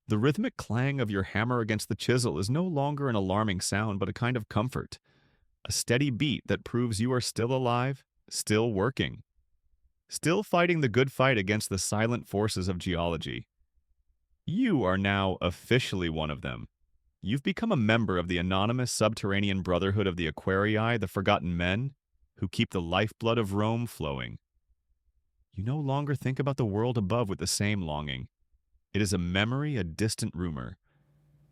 The rhythmic clang of your hammer against the chisel is no longer an alarming sound, but a kind of comfort. A steady beat that proves you are still alive, still working. Still fighting the good fight against the silent forces of geology. You are now officially one of them. You've become a member of the anonymous subterranean brotherhood of the Aquarii, the forgotten men, who keep the lifeblood of Rome flowing. You no longer think about the world above with the same longing. It is a memory, a distant rumor.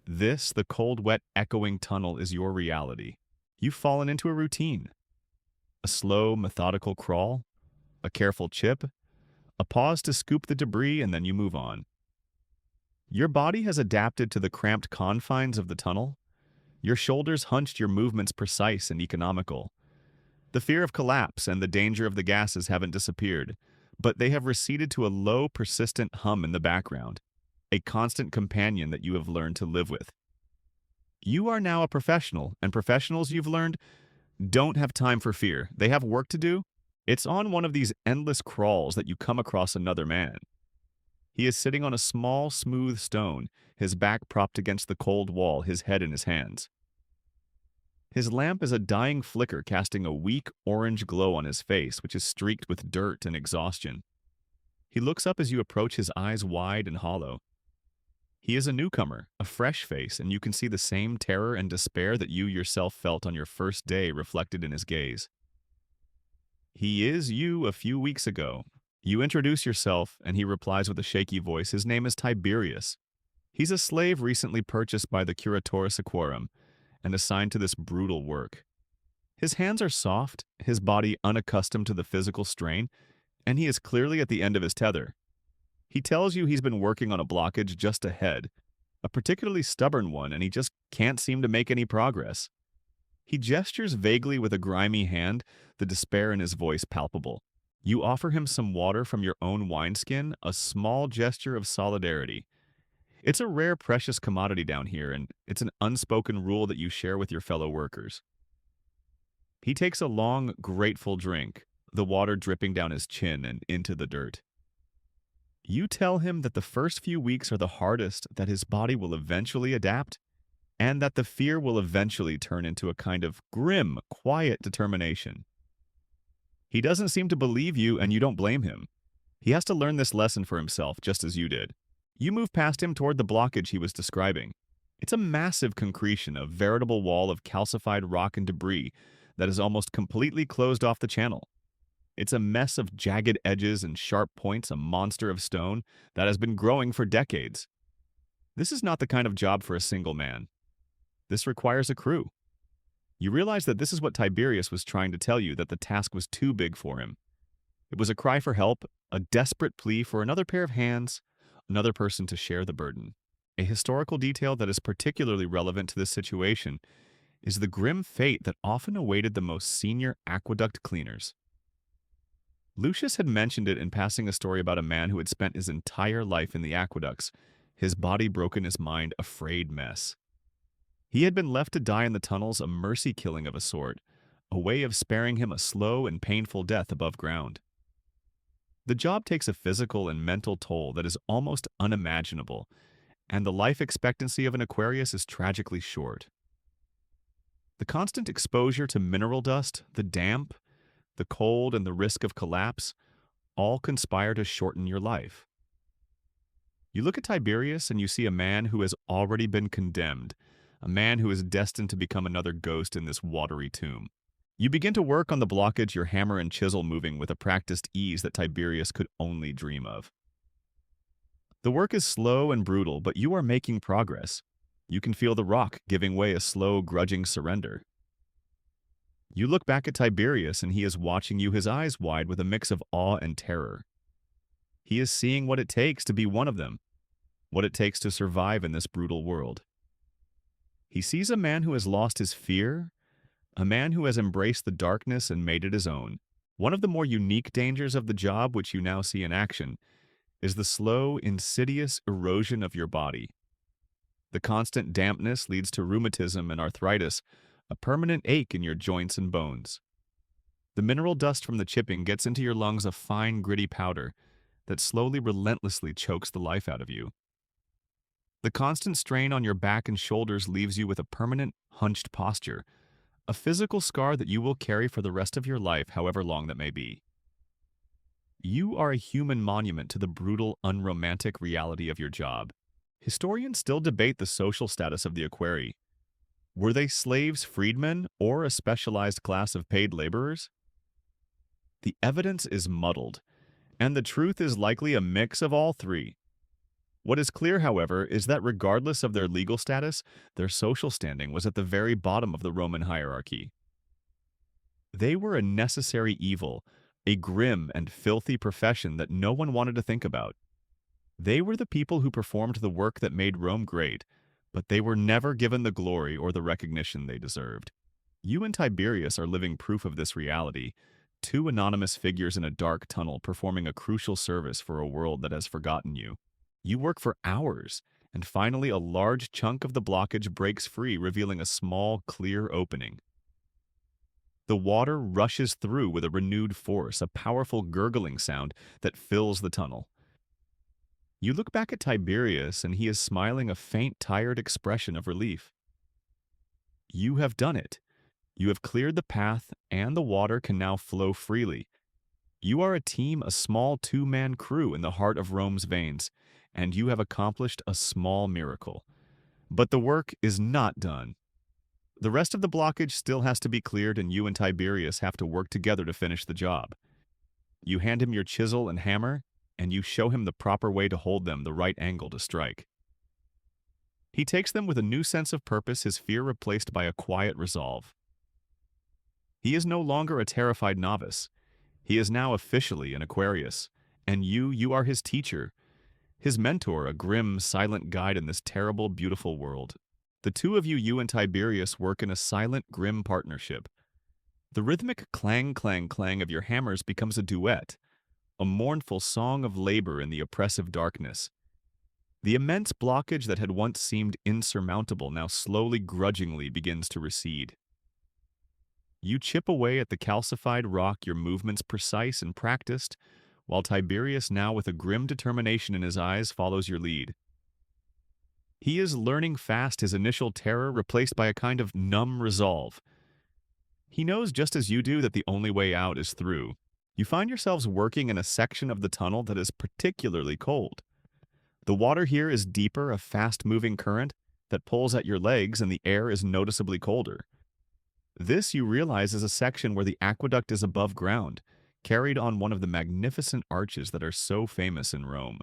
This, the cold, wet, echoing tunnel, is your reality. You've fallen into a routine. A slow, methodical crawl, a careful chip, a pause to scoop the debris, and then you move on. Your body has adapted to the cramped confines of the tunnel. Your shoulders hunched, your movements precise and economical. The fear of collapse and the danger of the gases haven't disappeared, but they have receded to a low, persistent hum in the background, a constant companion that you have learned to live with. You are now a professional, and professionals, you've learned, don't have time for fear. They have work to do. It's on one of these endless crawls that you come across another man. He is sitting on a small, smooth stone, his back propped against the cold wall, his head in his hands. His lamp is a dying flicker, casting a weak orange glow on his face, which is streaked with dirt and exhaustion. He looks up as you approach, his eyes wide and hollow. He is a newcomer, a fresh face, and you can see the same terror and despair that you yourself felt on your first day reflected in his gaze. He is you a few weeks ago. You introduce yourself, and he replies with a shaky voice. His name is Tiberius. He's a slave recently purchased by the Curators Aquarum and assigned to this brutal work. His hands are soft, his body unaccustomed to the physical strain, and he is clearly at the end of his tether. He tells you he's been working on a blockage just ahead, a particularly stubborn one, and he just can't seem to make any progress. He gestures vaguely with a grimy hand, the despair in his voice palpable. You offer him some water from your own wineskin, a small gesture of solidarity. It's a rare, precious commodity down here, and it's an unspoken rule that you share with your fellow workers. He takes a long, grateful drink, the water dripping down his chin and into the dirt. You tell him that the first few weeks are the hardest, that his body will eventually adapt, and that the fear will eventually turn into a kind of grim, quiet determination. He doesn't seem to believe you, and you don't blame him. He has to learn this lesson for himself, just as you did. You move past him toward the blockage he was describing. It's a massive concretion, a veritable wall of calcified rock and debris that is almost completely closed off the channel. It's a mess of jagged edges and sharp points, a monster of stone that has been growing for decades. This is not the kind of job for a single man. This requires a crew. You realize that this is what Tiberius was trying to tell you, that the task was too big for him. It was a cry for help, a desperate plea for another pair of hands, another person to share the burden. A historical detail that is particularly relevant to this situation is the grim fate that often awaited the most senior aqueduct cleaners. Lucius had mentioned it in passing a story about a man who had spent his entire life in the aqueducts, his body broken, his mind a frayed mess. He had been left to die in the tunnels, a mercy killing of a sort, a way of sparing him a slow and painful death above ground. The job takes a physical and mental toll that is almost unimaginable, and the life expectancy of an Aquarius is tragically short. The constant exposure to mineral dust, the damp, the cold, and the risk of collapse all conspire to shorten your life. You look at Tiberius and you see a man who has already been condemned, a man who is destined to become another ghost in this watery tomb. You begin to work on the blockage, your hammer and chisel moving with a practiced ease that Tiberius could only dream of. The work is slow and brutal, but you are making progress. You can feel the rock giving way, a slow, grudging surrender. You look back at Tiberius and he is watching you, his eyes wide with a mix of awe and terror. He is seeing what it takes to be one of them, what it takes to survive in this brutal world. He sees a man who has lost his fear, a man who has embraced the darkness and made it his own. One of the more unique dangers of the job, which you now see in action, is the slow, insidious erosion of your body. The constant dampness leads to rheumatism and arthritis, a permanent ache in your joints and bones. The mineral dust from the chipping gets into your lungs, a fine, gritty powder that slowly, relentlessly chokes the life out of you. The constant strain on your back and shoulders leaves you with a permanent, hunched posture, a physical scar that you will carry for the rest of your life, however long that may be. You are a human monument to the brutal, unromantic reality of your job. Historians still debate the social status of the Aquarii. Were they slaves, freedmen, or a specialized class of paid laborers? The evidence is muddled, and the truth is likely a mix of all three. What is clear, however, is that regardless of their legal status, their social standing was at the very bottom of the Roman hierarchy. They were a necessary evil, a grim and filthy profession that no one wanted to think about. They were the people who performed the work that made Rome great, but they were never given the glory or the recognition they deserved. You and Tiberius are living proof of this reality, two anonymous figures in a dark tunnel performing a crucial service for a world that has forgotten you. You work for hours, and finally a large chunk of the blockage breaks free, revealing a small, clear opening. The water rushes through with a renewed force, a powerful gurgling sound that fills the tunnel. You look back at Tiberius, and he is smiling, a faint, tired expression of relief. You have done it. You have cleared the path, and the water can now flow freely. You are a team, a small two-man crew in the heart of Rome's veins, and you have accomplished a small miracle. But the work is not done. The rest of the blockage still has to be cleared, and you and Tiberius have to work together to finish the job. You hand him your chisel and hammer, and you show him the proper way to hold them, the right angle to strike. He takes them with a new sense of purpose, his fear replaced by a quiet resolve. He is no longer a terrified novice. He is now officially an Aquarius, and you are his teacher, his mentor, a grim, silent guide in this terrible, beautiful world. The two of you, you and Tiberius, work in a silent, grim partnership. The rhythmic clang, clang, clang of your hammers becomes a duet, a mournful song of labor in the oppressive darkness. The immense blockage that had once seemed insurmountable now slowly, grudgingly begins to recede. You chip away at the calcified rock, your movements precise and practiced, while Tiberius, now with a grim determination in his eyes, follows your lead. He is learning fast, his initial terror replaced by a kind of numb resolve. He knows just as you do that the only way out is through. You find yourselves working in a section of the tunnel that is particularly cold. The water here is deeper, a fast-moving current, that pulls at your legs and the air is noticeably colder. This, you realize, is a section where the aqueduct is above ground, carried on one of the magnificent arches that are so famous in Rome.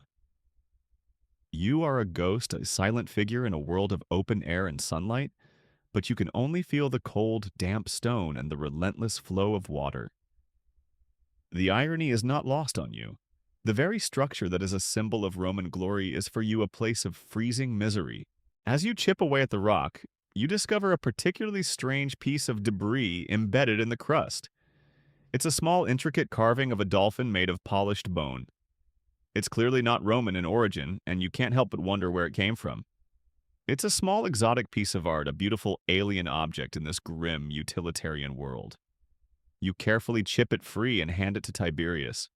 You are a ghost, a silent figure in a world of open air and sunlight, but you can only feel the cold, damp stone and the relentless flow of water. The irony is not lost on you. The very structure that is a symbol of Roman glory is for you a place of freezing misery. As you chip away at the rock, you discover a particularly strange piece of debris embedded in the crust. It's a small, intricate carving of a dolphin made of polished bone. It's clearly not Roman in origin, and you can't help but wonder where it came from. It's a small, exotic piece of art, a beautiful alien object in this grim, utilitarian world. You carefully chip it free and hand it to Tiberius.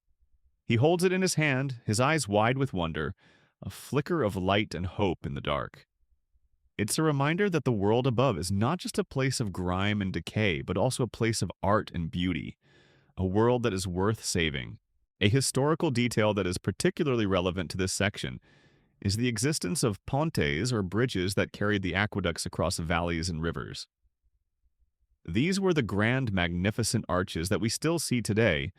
He holds it in his hand, his eyes wide with wonder, a flicker of light and hope in the dark. It's a reminder that the world above is not just a place of grime and decay, but also a place of art and beauty, a world that is worth saving. A historical detail that is particularly relevant to this section is the existence of pontes, or bridges that carried the aqueducts across valleys and rivers. These were the grand, magnificent arches that we still see today,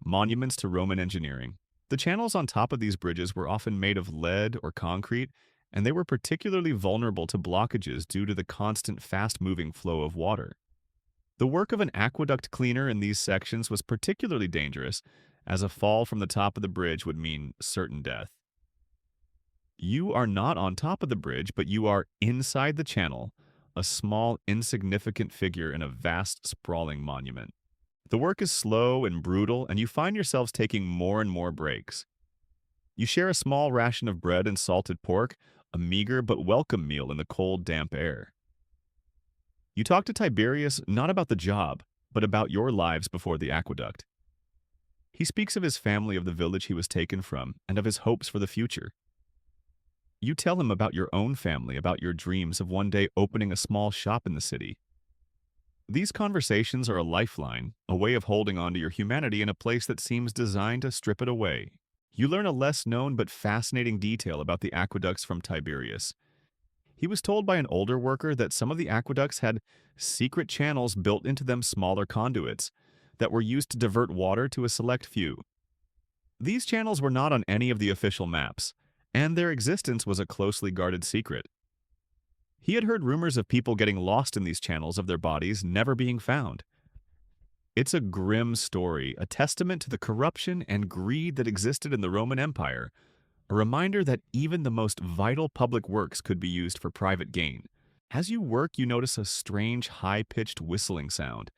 monuments to Roman engineering. The channels on top of these bridges were often made of lead or concrete, and they were particularly vulnerable to blockages due to the constant, fast-moving flow of water. The work of an aqueduct cleaner in these sections was particularly dangerous, as a fall from the top of the bridge would mean certain death. You are not on top of the bridge, but you are inside the channel, a small, insignificant figure in a vast, sprawling monument. The work is slow and brutal, and you find yourselves taking more and more breaks. You share a small ration of bread and salted pork, a meager but welcome meal in the cold, damp air. You talk to Tiberius not about the job, but about your lives before the aqueduct. He speaks of his family, of the village he was taken from, and of his hopes for the future. You tell him about your own family, about your dreams of one day opening a small shop in the city. These conversations are a lifeline, a way of holding on to your humanity in a place that seems designed to strip it away. You learn a less-known but fascinating detail about the aqueducts from Tiberius. He was told by an older worker that some of the aqueducts had secret channels built into them, smaller conduits, that were used to divert water to a select few. These channels were not on any of the official maps, and their existence was a closely guarded secret. He had heard rumors of people getting lost in these channels, of their bodies never being found. It's a grim story, a testament to the corruption and greed that existed in the Roman Empire, a reminder that even the most vital public works could be used for private gain. As you work, you notice a strange, high-pitched whistling sound.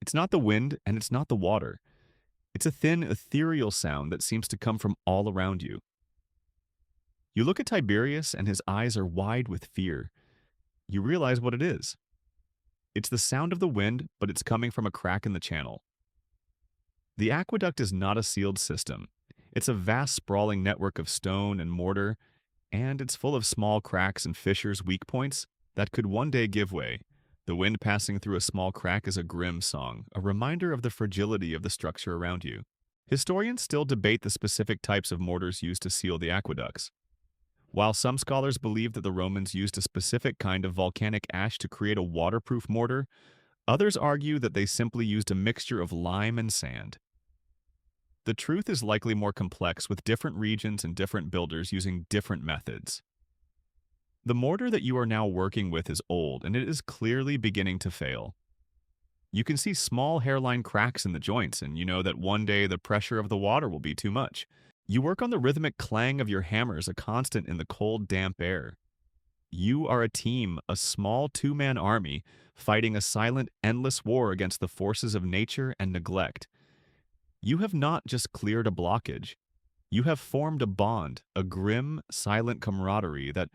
It's not the wind, and it's not the water. It's a thin, ethereal sound that seems to come from all around you. You look at Tiberius, and his eyes are wide with fear. You realize what it is. It's the sound of the wind, but it's coming from a crack in the channel. The aqueduct is not a sealed system. It's a vast, sprawling network of stone and mortar, and it's full of small cracks and fissures, weak points, that could one day give way. The wind passing through a small crack is a grim song, a reminder of the fragility of the structure around you. Historians still debate the specific types of mortars used to seal the aqueducts. While some scholars believe that the Romans used a specific kind of volcanic ash to create a waterproof mortar, others argue that they simply used a mixture of lime and sand. The truth is likely more complex, with different regions and different builders using different methods. The mortar that you are now working with is old, and it is clearly beginning to fail. You can see small hairline cracks in the joints, and you know that one day the pressure of the water will be too much. You work on the rhythmic clang of your hammers, a constant in the cold, damp air. You are a team, a small two-man army, fighting a silent, endless war against the forces of nature and neglect. You have not just cleared a blockage. You have formed a bond, a grim, silent camaraderie that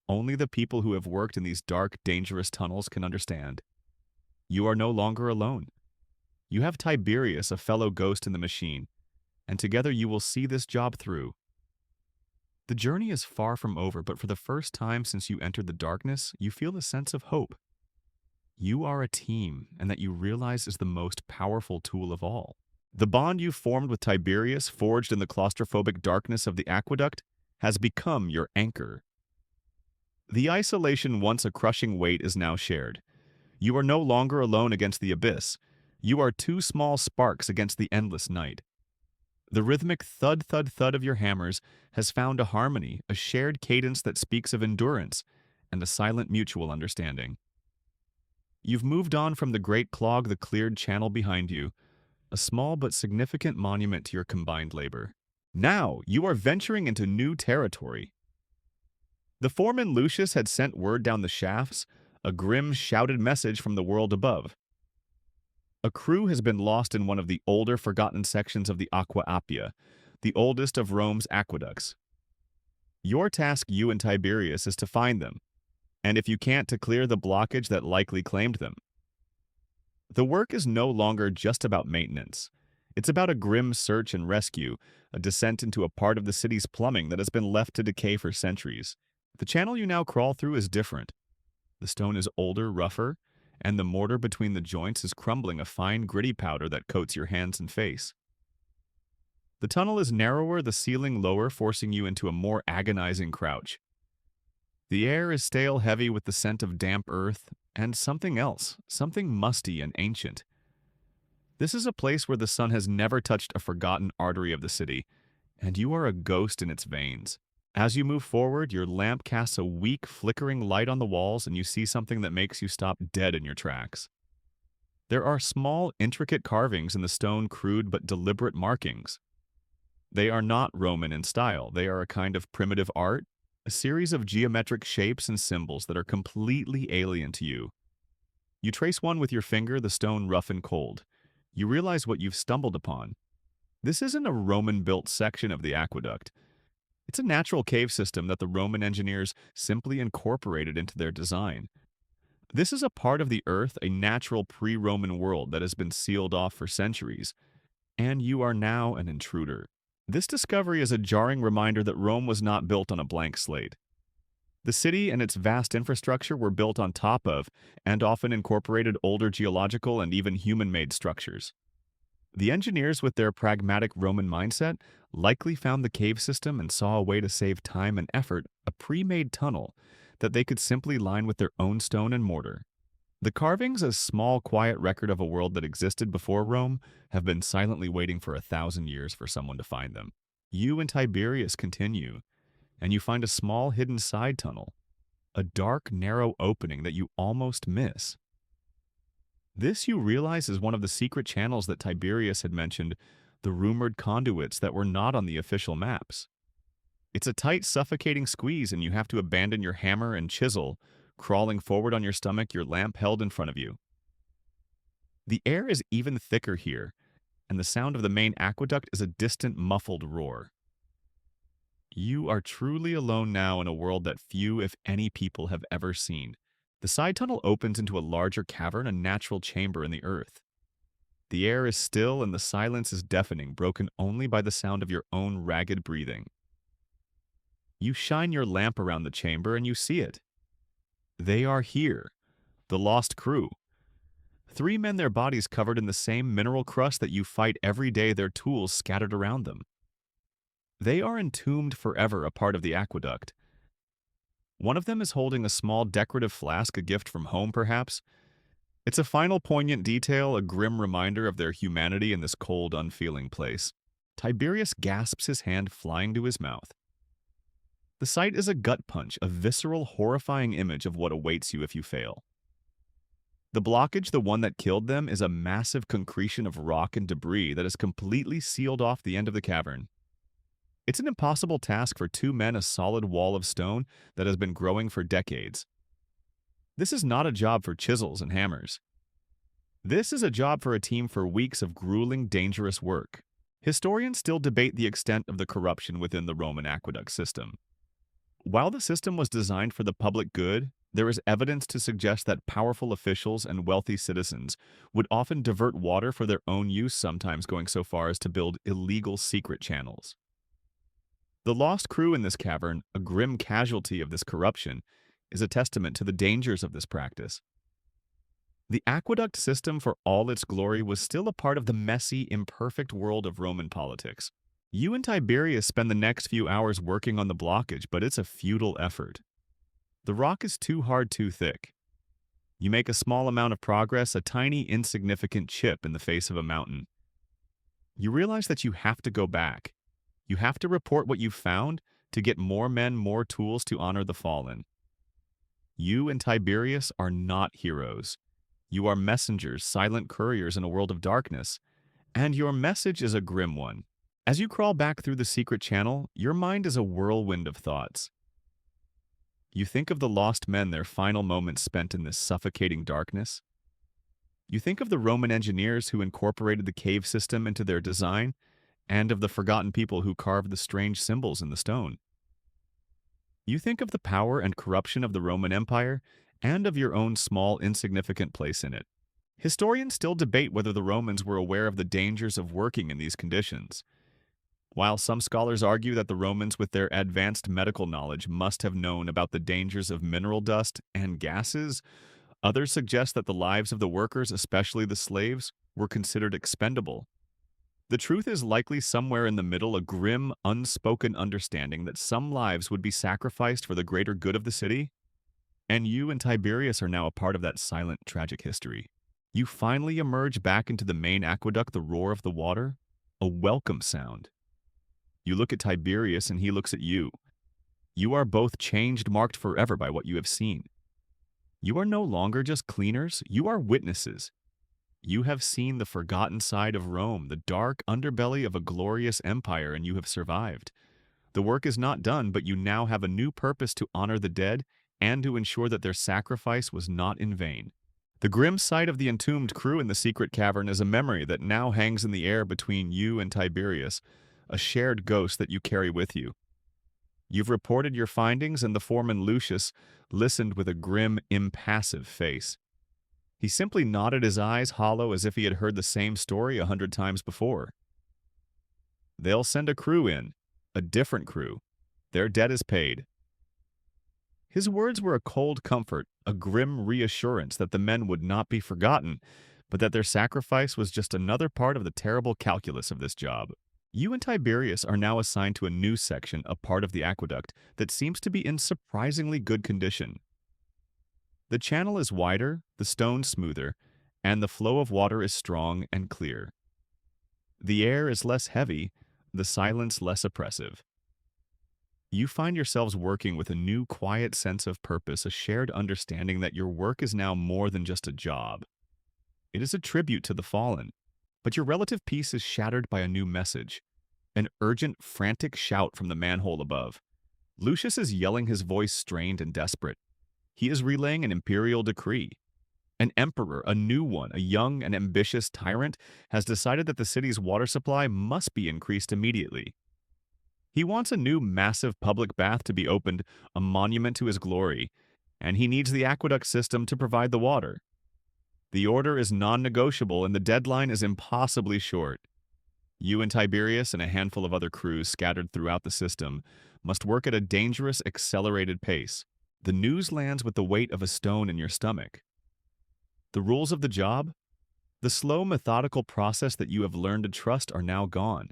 only the people who have worked in these dark, dangerous tunnels can understand. You are no longer alone. You have Tiberius, a fellow ghost in the machine, and together you will see this job through. The journey is far from over, but for the first time since you entered the darkness, you feel a sense of hope. You are a team, and that you realize is the most powerful tool of all. The bond you formed with Tiberius, forged in the claustrophobic darkness of the aqueduct, has become your anchor. The isolation once a crushing weight is now shared. You are no longer alone against the abyss. You are two small sparks against the endless night. The rhythmic thud, thud, thud of your hammers has found a harmony, a shared cadence that speaks of endurance and a silent mutual understanding. You've moved on from the great clog, the cleared channel behind you, a small but significant monument to your combined labor. Now you are venturing into new territory. The foreman Lucius had sent word down the shafts, a grim, shouted message from the world above. A crew has been lost in one of the older, forgotten sections of the Aqua Appia, the oldest of Rome's aqueducts. Your task, you and Tiberius, is to find them, and if you can't, to clear the blockage that likely claimed them. The work is no longer just about maintenance. It's about a grim search and rescue, a descent into a part of the city's plumbing that has been left to decay for centuries. The channel you now crawl through is different. The stone is older, rougher, and the mortar between the joints is crumbling, a fine, gritty powder that coats your hands and face. The tunnel is narrower, the ceiling lower, forcing you into a more agonizing crouch. The air is stale, heavy with the scent of damp earth, and something else, something musty and ancient. This is a place where the sun has never touched a forgotten artery of the city, and you are a ghost in its veins. As you move forward, your lamp casts a weak, flickering light on the walls, and you see something that makes you stop dead in your tracks. There are small, intricate carvings in the stone, crude but deliberate markings. They are not Roman in style. They are a kind of primitive art, a series of geometric shapes and symbols that are completely alien to you. You trace one with your finger, the stone rough and cold. You realize what you've stumbled upon. This isn't a Roman-built section of the aqueduct. It's a natural cave system that the Roman engineers simply incorporated into their design. This is a part of the earth, a natural pre-Roman world that has been sealed off for centuries, and you are now an intruder. This discovery is a jarring reminder that Rome was not built on a blank slate. The city and its vast infrastructure were built on top of, and often incorporated older geological and even human-made structures. The engineers, with their pragmatic Roman mindset, likely found the cave system and saw a way to save time and effort, a pre-made tunnel that they could simply line with their own stone and mortar. The carvings, a small, quiet record of a world that existed before Rome, have been silently waiting for 1,000 years for someone to find them. You and Tiberius continue, and you find a small, hidden side tunnel, a dark, narrow opening that you almost miss. This, you realize, is one of the secret channels that Tiberius had mentioned, the rumored conduits that were not on the official maps. It's a tight, suffocating squeeze, and you have to abandon your hammer and chisel, crawling forward on your stomach, your lamp held in front of you. The air is even thicker here, and the sound of the main aqueduct is a distant, muffled roar. You are truly alone now in a world that few, if any, people have ever seen. The side tunnel opens into a larger cavern, a natural chamber in the earth. The air is still and the silence is deafening, broken only by the sound of your own ragged breathing. You shine your lamp around the chamber and you see it. They are here, the lost crew. 3 men, their bodies covered in the same mineral crust that you fight every day, their tools scattered around them. They are entombed forever, a part of the aqueduct. One of them is holding a small decorative flask, a gift from home perhaps. It's a final poignant detail, a grim reminder of their humanity in this cold, unfeeling place. Tiberius gasps, his hand flying to his mouth. The sight is a gut punch, a visceral, horrifying image of what awaits you if you fail. The blockage, the one that killed them, is a massive concretion of rock and debris that has completely sealed off the end of the cavern. It's an impossible task for 2 men, a solid wall of stone that has been growing for decades. This is not a job for chisels and hammers. This is a job for a team for weeks of grueling, dangerous work. Historians still debate the extent of the corruption within the Roman aqueduct system. While the system was designed for the public good, there is evidence to suggest that powerful officials and wealthy citizens would often divert water for their own use, sometimes going so far as to build illegal secret channels. The lost crew in this cavern, a grim casualty of this corruption, is a testament to the dangers of this practice. The aqueduct system, for all its glory, was still a part of the messy, imperfect world of Roman politics. You and Tiberius spend the next few hours working on the blockage, but it's a futile effort. The rock is too hard, too thick. You make a small amount of progress, a tiny, insignificant chip in the face of a mountain. You realize that you have to go back. You have to report what you've found to get more men, more tools to honor the fallen. You and Tiberius are not heroes. You are messengers, silent couriers in a world of darkness, and your message is a grim one. As you crawl back through the secret channel, your mind is a whirlwind of thoughts. You think of the lost men, their final moments spent in this suffocating darkness. You think of the Roman engineers who incorporated the cave system into their design, and of the forgotten people who carved the strange symbols in the stone. You think of the power and corruption of the Roman Empire, and of your own small, insignificant place in it. Historians still debate whether the Romans were aware of the dangers of working in these conditions. While some scholars argue that the Romans, with their advanced medical knowledge, must have known about the dangers of mineral dust and gases, others suggest that the lives of the workers, especially the slaves, were considered expendable. The truth is likely somewhere in the middle, a grim, unspoken understanding that some lives would be sacrificed for the greater good of the city, and you and Tiberius are now a part of that silent, tragic history. You finally emerge back into the main aqueduct, the roar of the water, a welcome sound. You look at Tiberius and he looks at you. You are both changed, marked forever by what you have seen. You are no longer just cleaners, you are witnesses. You have seen the forgotten side of Rome, the dark underbelly of a glorious empire, and you have survived. The work is not done, but you now have a new purpose to honor the dead and to ensure that their sacrifice was not in vain. The grim sight of the entombed crew in the secret cavern is a memory that now hangs in the air between you and Tiberius, a shared ghost that you carry with you. You've reported your findings, and the foreman Lucius listened with a grim, impassive face. He simply nodded, his eyes hollow as if he had heard the same story 100 times before. They'll send a crew in, a different crew. Their debt is paid. His words were a cold comfort, a grim reassurance that the men would not be forgotten, but that their sacrifice was just another part of the terrible calculus of this job. You and Tiberius are now assigned to a new section, a part of the aqueduct, that seems to be in surprisingly good condition. The channel is wider, the stone smoother, and the flow of water is strong and clear. The air is less heavy, the silence less oppressive. You find yourselves working with a new quiet sense of purpose, a shared understanding that your work is now more than just a job. It is a tribute to the fallen. But your relative peace is shattered by a new message, an urgent, frantic shout from the manhole above. Lucius is yelling, his voice strained and desperate. He is relaying an imperial decree. An emperor, a new one, a young and ambitious tyrant, has decided that the city's water supply must be increased immediately. He wants a new massive public bath to be opened, a monument to his glory, and he needs the aqueduct system to provide the water. The order is non-negotiable and the deadline is impossibly short. You and Tiberius and a handful of other crews scattered throughout the system must work at a dangerous, accelerated pace. The news lands with the weight of a stone in your stomach. The rules of the job, the slow, methodical process that you have learned to trust, are now gone.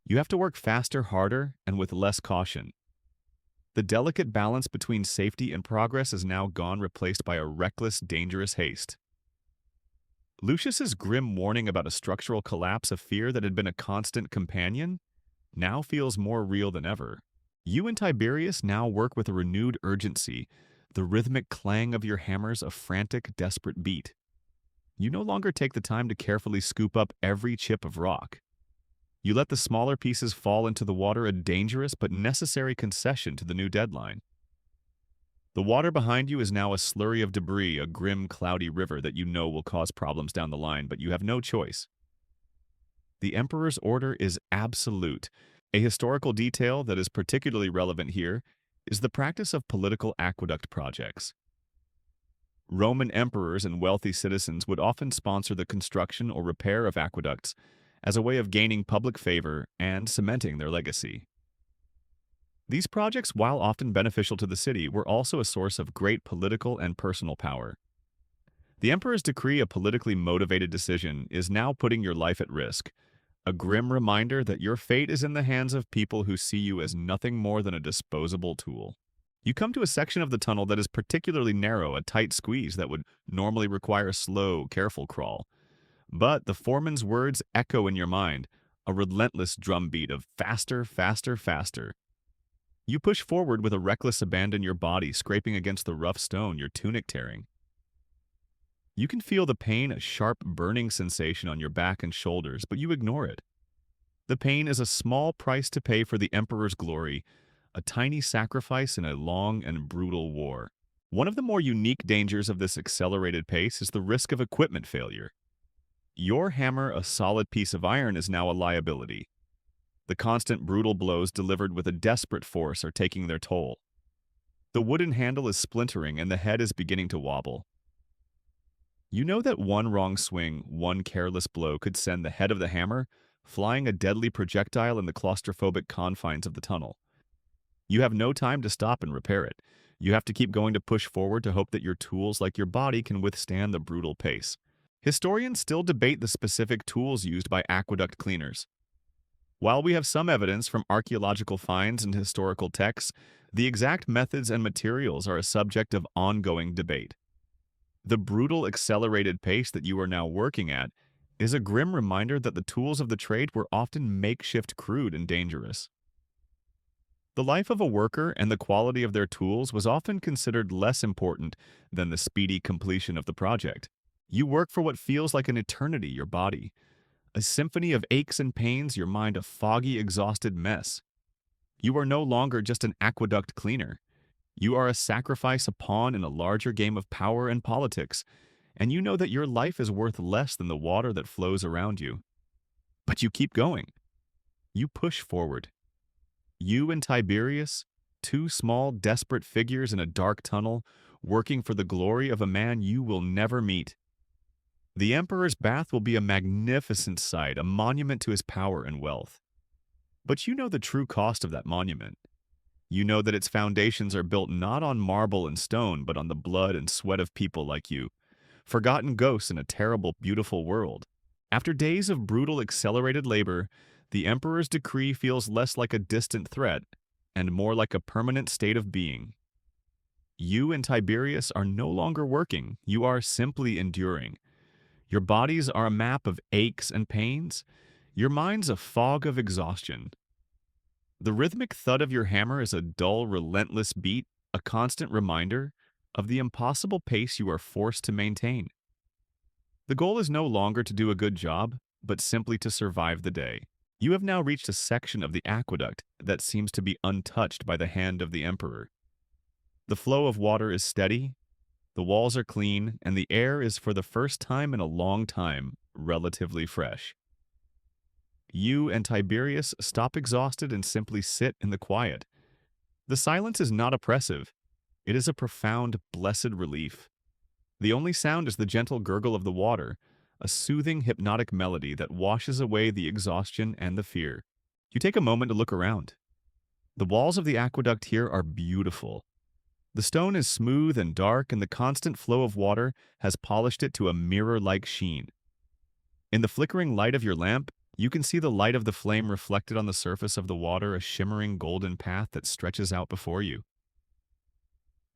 You have to work faster, harder, and with less caution. The delicate balance between safety and progress is now gone, replaced by a reckless, dangerous haste. Lucius's grim warning about a structural collapse, a fear that had been a constant companion, now feels more real than ever. You and Tiberius now work with a renewed urgency, the rhythmic clang of your hammers a frantic, desperate beat. You no longer take the time to carefully scoop up every chip of rock. You let the smaller pieces fall into the water, a dangerous but necessary concession to the new deadline. The water behind you is now a slurry of debris, a grim, cloudy river that you know will cause problems down the line, but you have no choice. The Emperor's order is absolute. A historical detail that is particularly relevant here is the practice of political aqueduct projects. Roman emperors and wealthy citizens would often sponsor the construction or repair of aqueducts as a way of gaining public favor and cementing their legacy. These projects, while often beneficial to the city, were also a source of great political and personal power. The emperor's decree, a politically motivated decision, is now putting your life at risk, a grim reminder that your fate is in the hands of people who see you as nothing more than a disposable tool. You come to a section of the tunnel that is particularly narrow, a tight squeeze that would normally require a slow, careful crawl. But the foreman's words echo in your mind, a relentless drumbeat of faster, faster, faster. You push forward with a reckless abandon, your body scraping against the rough stone, your tunic tearing. You can feel the pain, a sharp, burning sensation on your back and shoulders, but you ignore it. The pain is a small price to pay for the Emperor's glory, a tiny sacrifice in a long and brutal war. One of the more unique dangers of this accelerated pace is the risk of equipment failure. Your hammer, a solid piece of iron, is now a liability. The constant brutal blows delivered with a desperate force are taking their toll. The wooden handle is splintering and the head is beginning to wobble. You know that one wrong swing, one careless blow could send the head of the hammer flying a deadly projectile in the claustrophobic confines of the tunnel. You have no time to stop and repair it. You have to keep going to push forward to hope that your tools, like your body, can withstand the brutal pace. Historians still debate the specific tools used by aqueduct cleaners. While we have some evidence from archaeological finds and historical texts, the exact methods and materials are a subject of ongoing debate. The brutal, accelerated pace that you are now working at is a grim reminder that the tools of the trade were often makeshift, crude, and dangerous. The life of a worker and the quality of their tools was often considered less important than the speedy completion of the project. You work for what feels like an eternity, your body, a symphony of aches and pains, your mind a foggy, exhausted mess. You are no longer just an aqueduct cleaner. You are a sacrifice, a pawn in a larger game of power and politics, and you know that your life is worth less than the water that flows around you. But you keep going. You push forward. You and Tiberius, two small, desperate figures in a dark tunnel, working for the glory of a man you will never meet. The Emperor's bath will be a magnificent sight, a monument to his power and wealth. But you know the true cost of that monument. You know that its foundations are built not on marble and stone, but on the blood and sweat of people like you, forgotten ghosts in a terrible, beautiful world. After days of brutal, accelerated labor, the Emperor's decree feels less like a distant threat and more like a permanent state of being. You and Tiberius are no longer working, you are simply enduring. Your bodies are a map of aches and pains, your mind's a fog of exhaustion. The rhythmic thud of your hammer is a dull, relentless beat, a constant reminder of the impossible pace you are forced to maintain. The goal is no longer to do a good job, but simply to survive the day. You have now reached a section of the aqueduct that seems to be untouched by the hand of the Emperor. The flow of water is steady, the walls are clean, and the air is for the first time in a long time relatively fresh. You and Tiberius stop exhausted and simply sit in the quiet. The silence is not oppressive. It is a profound, blessed relief. The only sound is the gentle gurgle of the water, a soothing, hypnotic melody that washes away the exhaustion and the fear. You take a moment to look around. The walls of the aqueduct here are beautiful. The stone is smooth and dark, and the constant flow of water has polished it to a mirror-like sheen. In the flickering light of your lamp, you can see the light of the flame reflected on the surface of the water, a shimmering golden path that stretches out before you.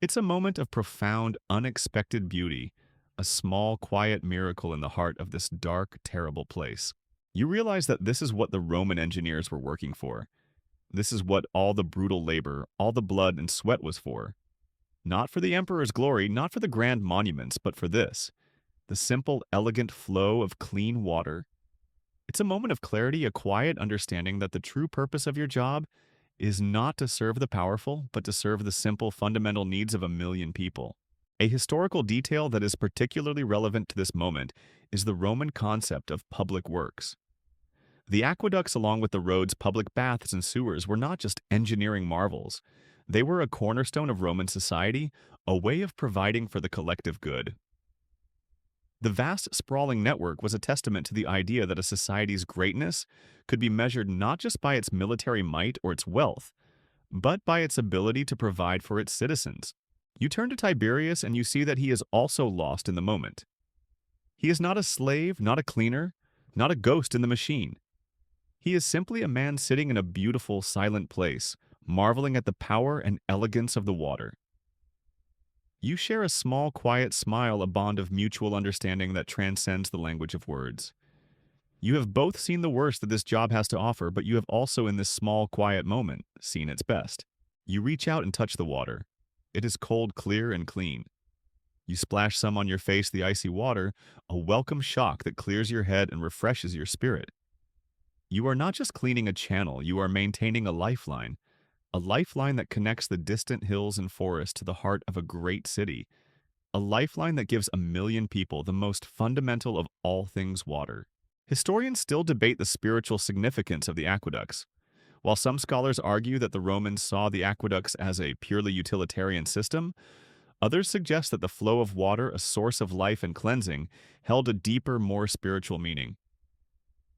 It's a moment of profound, unexpected beauty, a small, quiet miracle in the heart of this dark, terrible place. You realize that this is what the Roman engineers were working for. This is what all the brutal labor, all the blood and sweat was for. Not for the Emperor's glory, not for the grand monuments, but for this, the simple, elegant flow of clean water. It's a moment of clarity, a quiet understanding that the true purpose of your job is not to serve the powerful, but to serve the simple, fundamental needs of a million people. A historical detail that is particularly relevant to this moment is the Roman concept of public works. The aqueducts, along with the roads, public baths, and sewers, were not just engineering marvels. They were a cornerstone of Roman society, a way of providing for the collective good. The vast, sprawling network was a testament to the idea that a society's greatness could be measured not just by its military might or its wealth, but by its ability to provide for its citizens. You turn to Tiberius and you see that he is also lost in the moment. He is not a slave, not a cleaner, not a ghost in the machine. He is simply a man sitting in a beautiful, silent place, marveling at the power and elegance of the water. You share a small, quiet smile, a bond of mutual understanding that transcends the language of words. You have both seen the worst that this job has to offer, but you have also, in this small, quiet moment, seen its best. You reach out and touch the water. It is cold, clear, and clean. You splash some on your face, the icy water, a welcome shock that clears your head and refreshes your spirit. You are not just cleaning a channel, you are maintaining a lifeline that connects the distant hills and forests to the heart of a great city, a lifeline that gives a million people the most fundamental of all things water. Historians still debate the spiritual significance of the aqueducts. While some scholars argue that the Romans saw the aqueducts as a purely utilitarian system, others suggest that the flow of water, a source of life and cleansing, held a deeper, more spiritual meaning.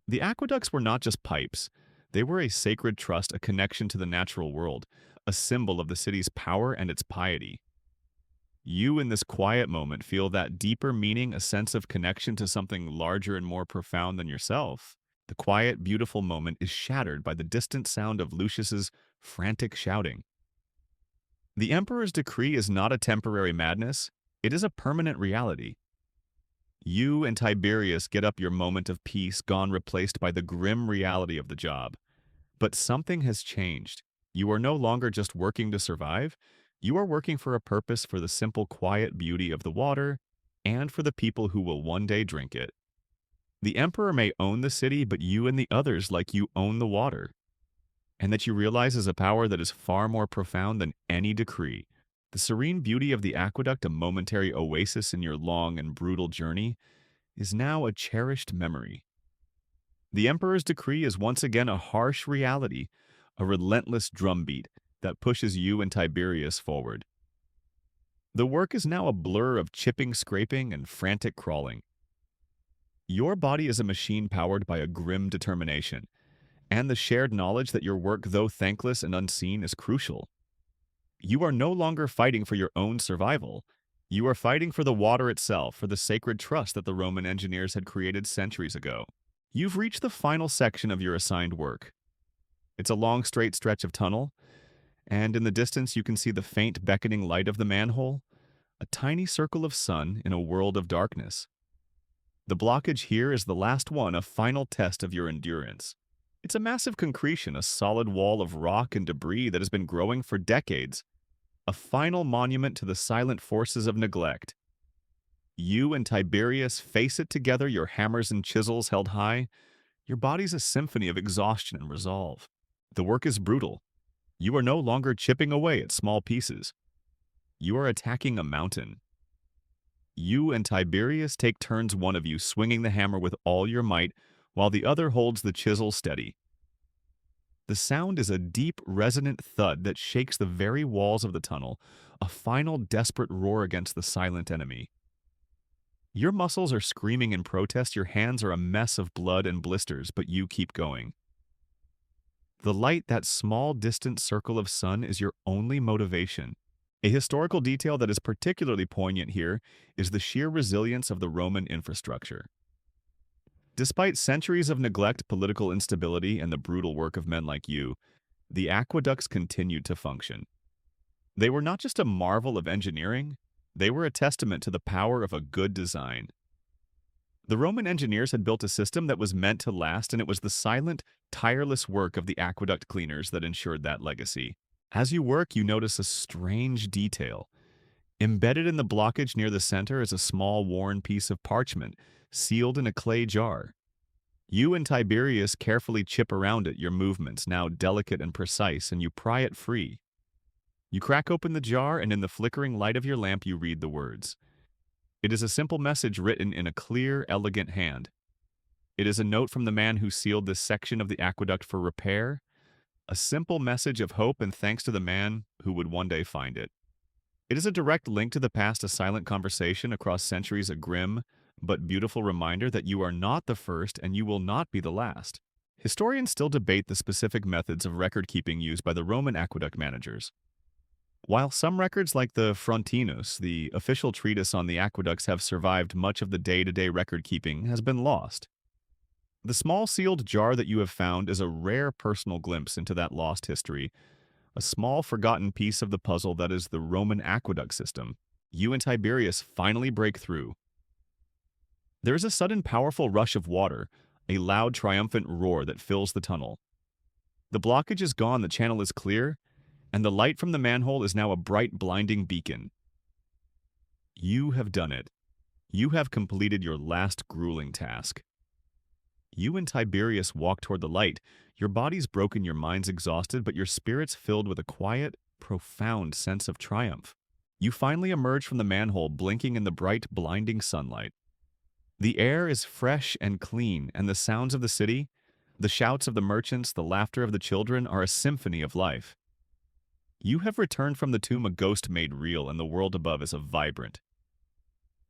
The aqueducts were not just pipes. They were a sacred trust, a connection to the natural world, a symbol of the city's power and its piety. You, in this quiet moment, feel that deeper meaning, a sense of connection to something larger and more profound than yourself. The quiet, beautiful moment is shattered by the distant sound of Lucius's frantic shouting. The emperor's decree is not a temporary madness, it is a permanent reality. You and Tiberius get up your moment of peace, gone replaced by the grim reality of the job. But something has changed. You are no longer just working to survive, you are working for a purpose, for the simple, quiet beauty of the water, and for the people who will one day drink it. The emperor may own the city, but you and the others like you own the water. And that you realize is a power that is far more profound than any decree. The serene beauty of the aqueduct, a momentary oasis in your long and brutal journey, is now a cherished memory. The emperor's decree is once again a harsh reality, a relentless drumbeat that pushes you and Tiberius forward. The work is now a blur of chipping, scraping, and frantic crawling. Your body is a machine powered by a grim determination, and the shared knowledge that your work, though thankless and unseen, is crucial. You are no longer fighting for your own survival. You are fighting for the water itself, for the sacred trust that the Roman engineers had created centuries ago. You've reached the final section of your assigned work. It's a long, straight stretch of tunnel, and in the distance you can see the faint beckoning light of the manhole, a tiny circle of sun in a world of darkness. The blockage here is the last one, a final test of your endurance. It's a massive concretion, a solid wall of rock and debris that has been growing for decades, a final monument to the silent forces of neglect. You and Tiberius face it together, your hammers and chisels held high. Your body's a symphony of exhaustion and resolve. The work is brutal. You are no longer chipping away at small pieces. You are attacking a mountain. You and Tiberius take turns, one of you swinging the hammer with all your might, while the other holds the chisel steady. The sound is a deep, resonant thud that shakes the very walls of the tunnel, a final desperate roar against the silent enemy. Your muscles are screaming in protest, your hands are a mess of blood and blisters, but you keep going. The light, that small, distant circle of sun, is your only motivation. A historical detail that is particularly poignant here is the sheer resilience of the Roman infrastructure. Despite centuries of neglect, political instability, and the brutal work of men like you, the aqueducts continued to function. They were not just a marvel of engineering, they were a testament to the power of a good design. The Roman engineers had built a system that was meant to last, and it was the silent, tireless work of the aqueduct cleaners that ensured that legacy. As you work, you notice a strange detail. Embedded in the blockage near the center is a small, worn piece of parchment, sealed in a clay jar. You and Tiberius carefully chip around it, your movements now delicate and precise, and you pry it free. You crack open the jar, and in the flickering light of your lamp you read the words. It is a simple message written in a clear, elegant hand. It is a note from the man who sealed this section of the aqueduct for repair, a simple message of hope and thanks to the man who would one day find it. It is a direct link to the past, a silent conversation across centuries, a grim but beautiful reminder that you are not the first and you will not be the last. Historians still debate the specific methods of record-keeping used by the Roman aqueduct managers. While some records like the Frontinus, the official treatise on the aqueducts, have survived, much of the day-to-day record-keeping has been lost. The small sealed jar that you have found is a rare personal glimpse into that lost history, a small forgotten piece of the puzzle that is the Roman aqueduct system. You and Tiberius finally break through. There is a sudden powerful rush of water, a loud triumphant roar that fills the tunnel. The blockage is gone, the channel is clear, and the light from the manhole is now a bright, blinding beacon. You have done it. You have completed your last grueling task. You and Tiberius walk toward the light, your bodies broken, your minds exhausted, but your spirits filled with a quiet, profound sense of triumph. You finally emerge from the manhole, blinking in the bright, blinding sunlight. The air is fresh and clean, and the sounds of the city, the shouts of the merchants, the laughter of the children, are a symphony of life. You have returned from the tomb, a ghost made real, and the world above is a vibrant,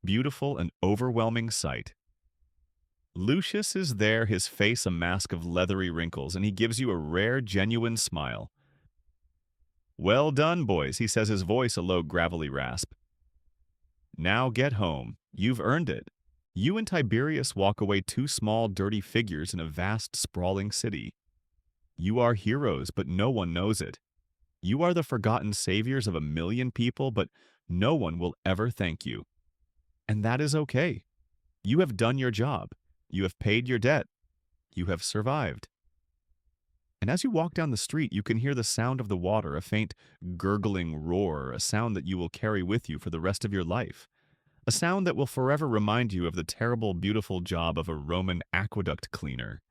beautiful, and overwhelming sight. Lucius is there, his face a mask of leathery wrinkles, and he gives you a rare, genuine smile. "Well done, boys," he says, his voice a low, gravelly rasp. "Now get home. You've earned it." You and Tiberius walk away, two small, dirty figures in a vast, sprawling city. You are heroes, but no one knows it. You are the forgotten saviors of 1,000,000 people, but no one will ever thank you. And that is okay. You have done your job. You have paid your debt. You have survived. And as you walk down the street, you can hear the sound of the water, a faint, gurgling roar, a sound that you will carry with you for the rest of your life. A sound that will forever remind you of the terrible, beautiful job of a Roman aqueduct cleaner.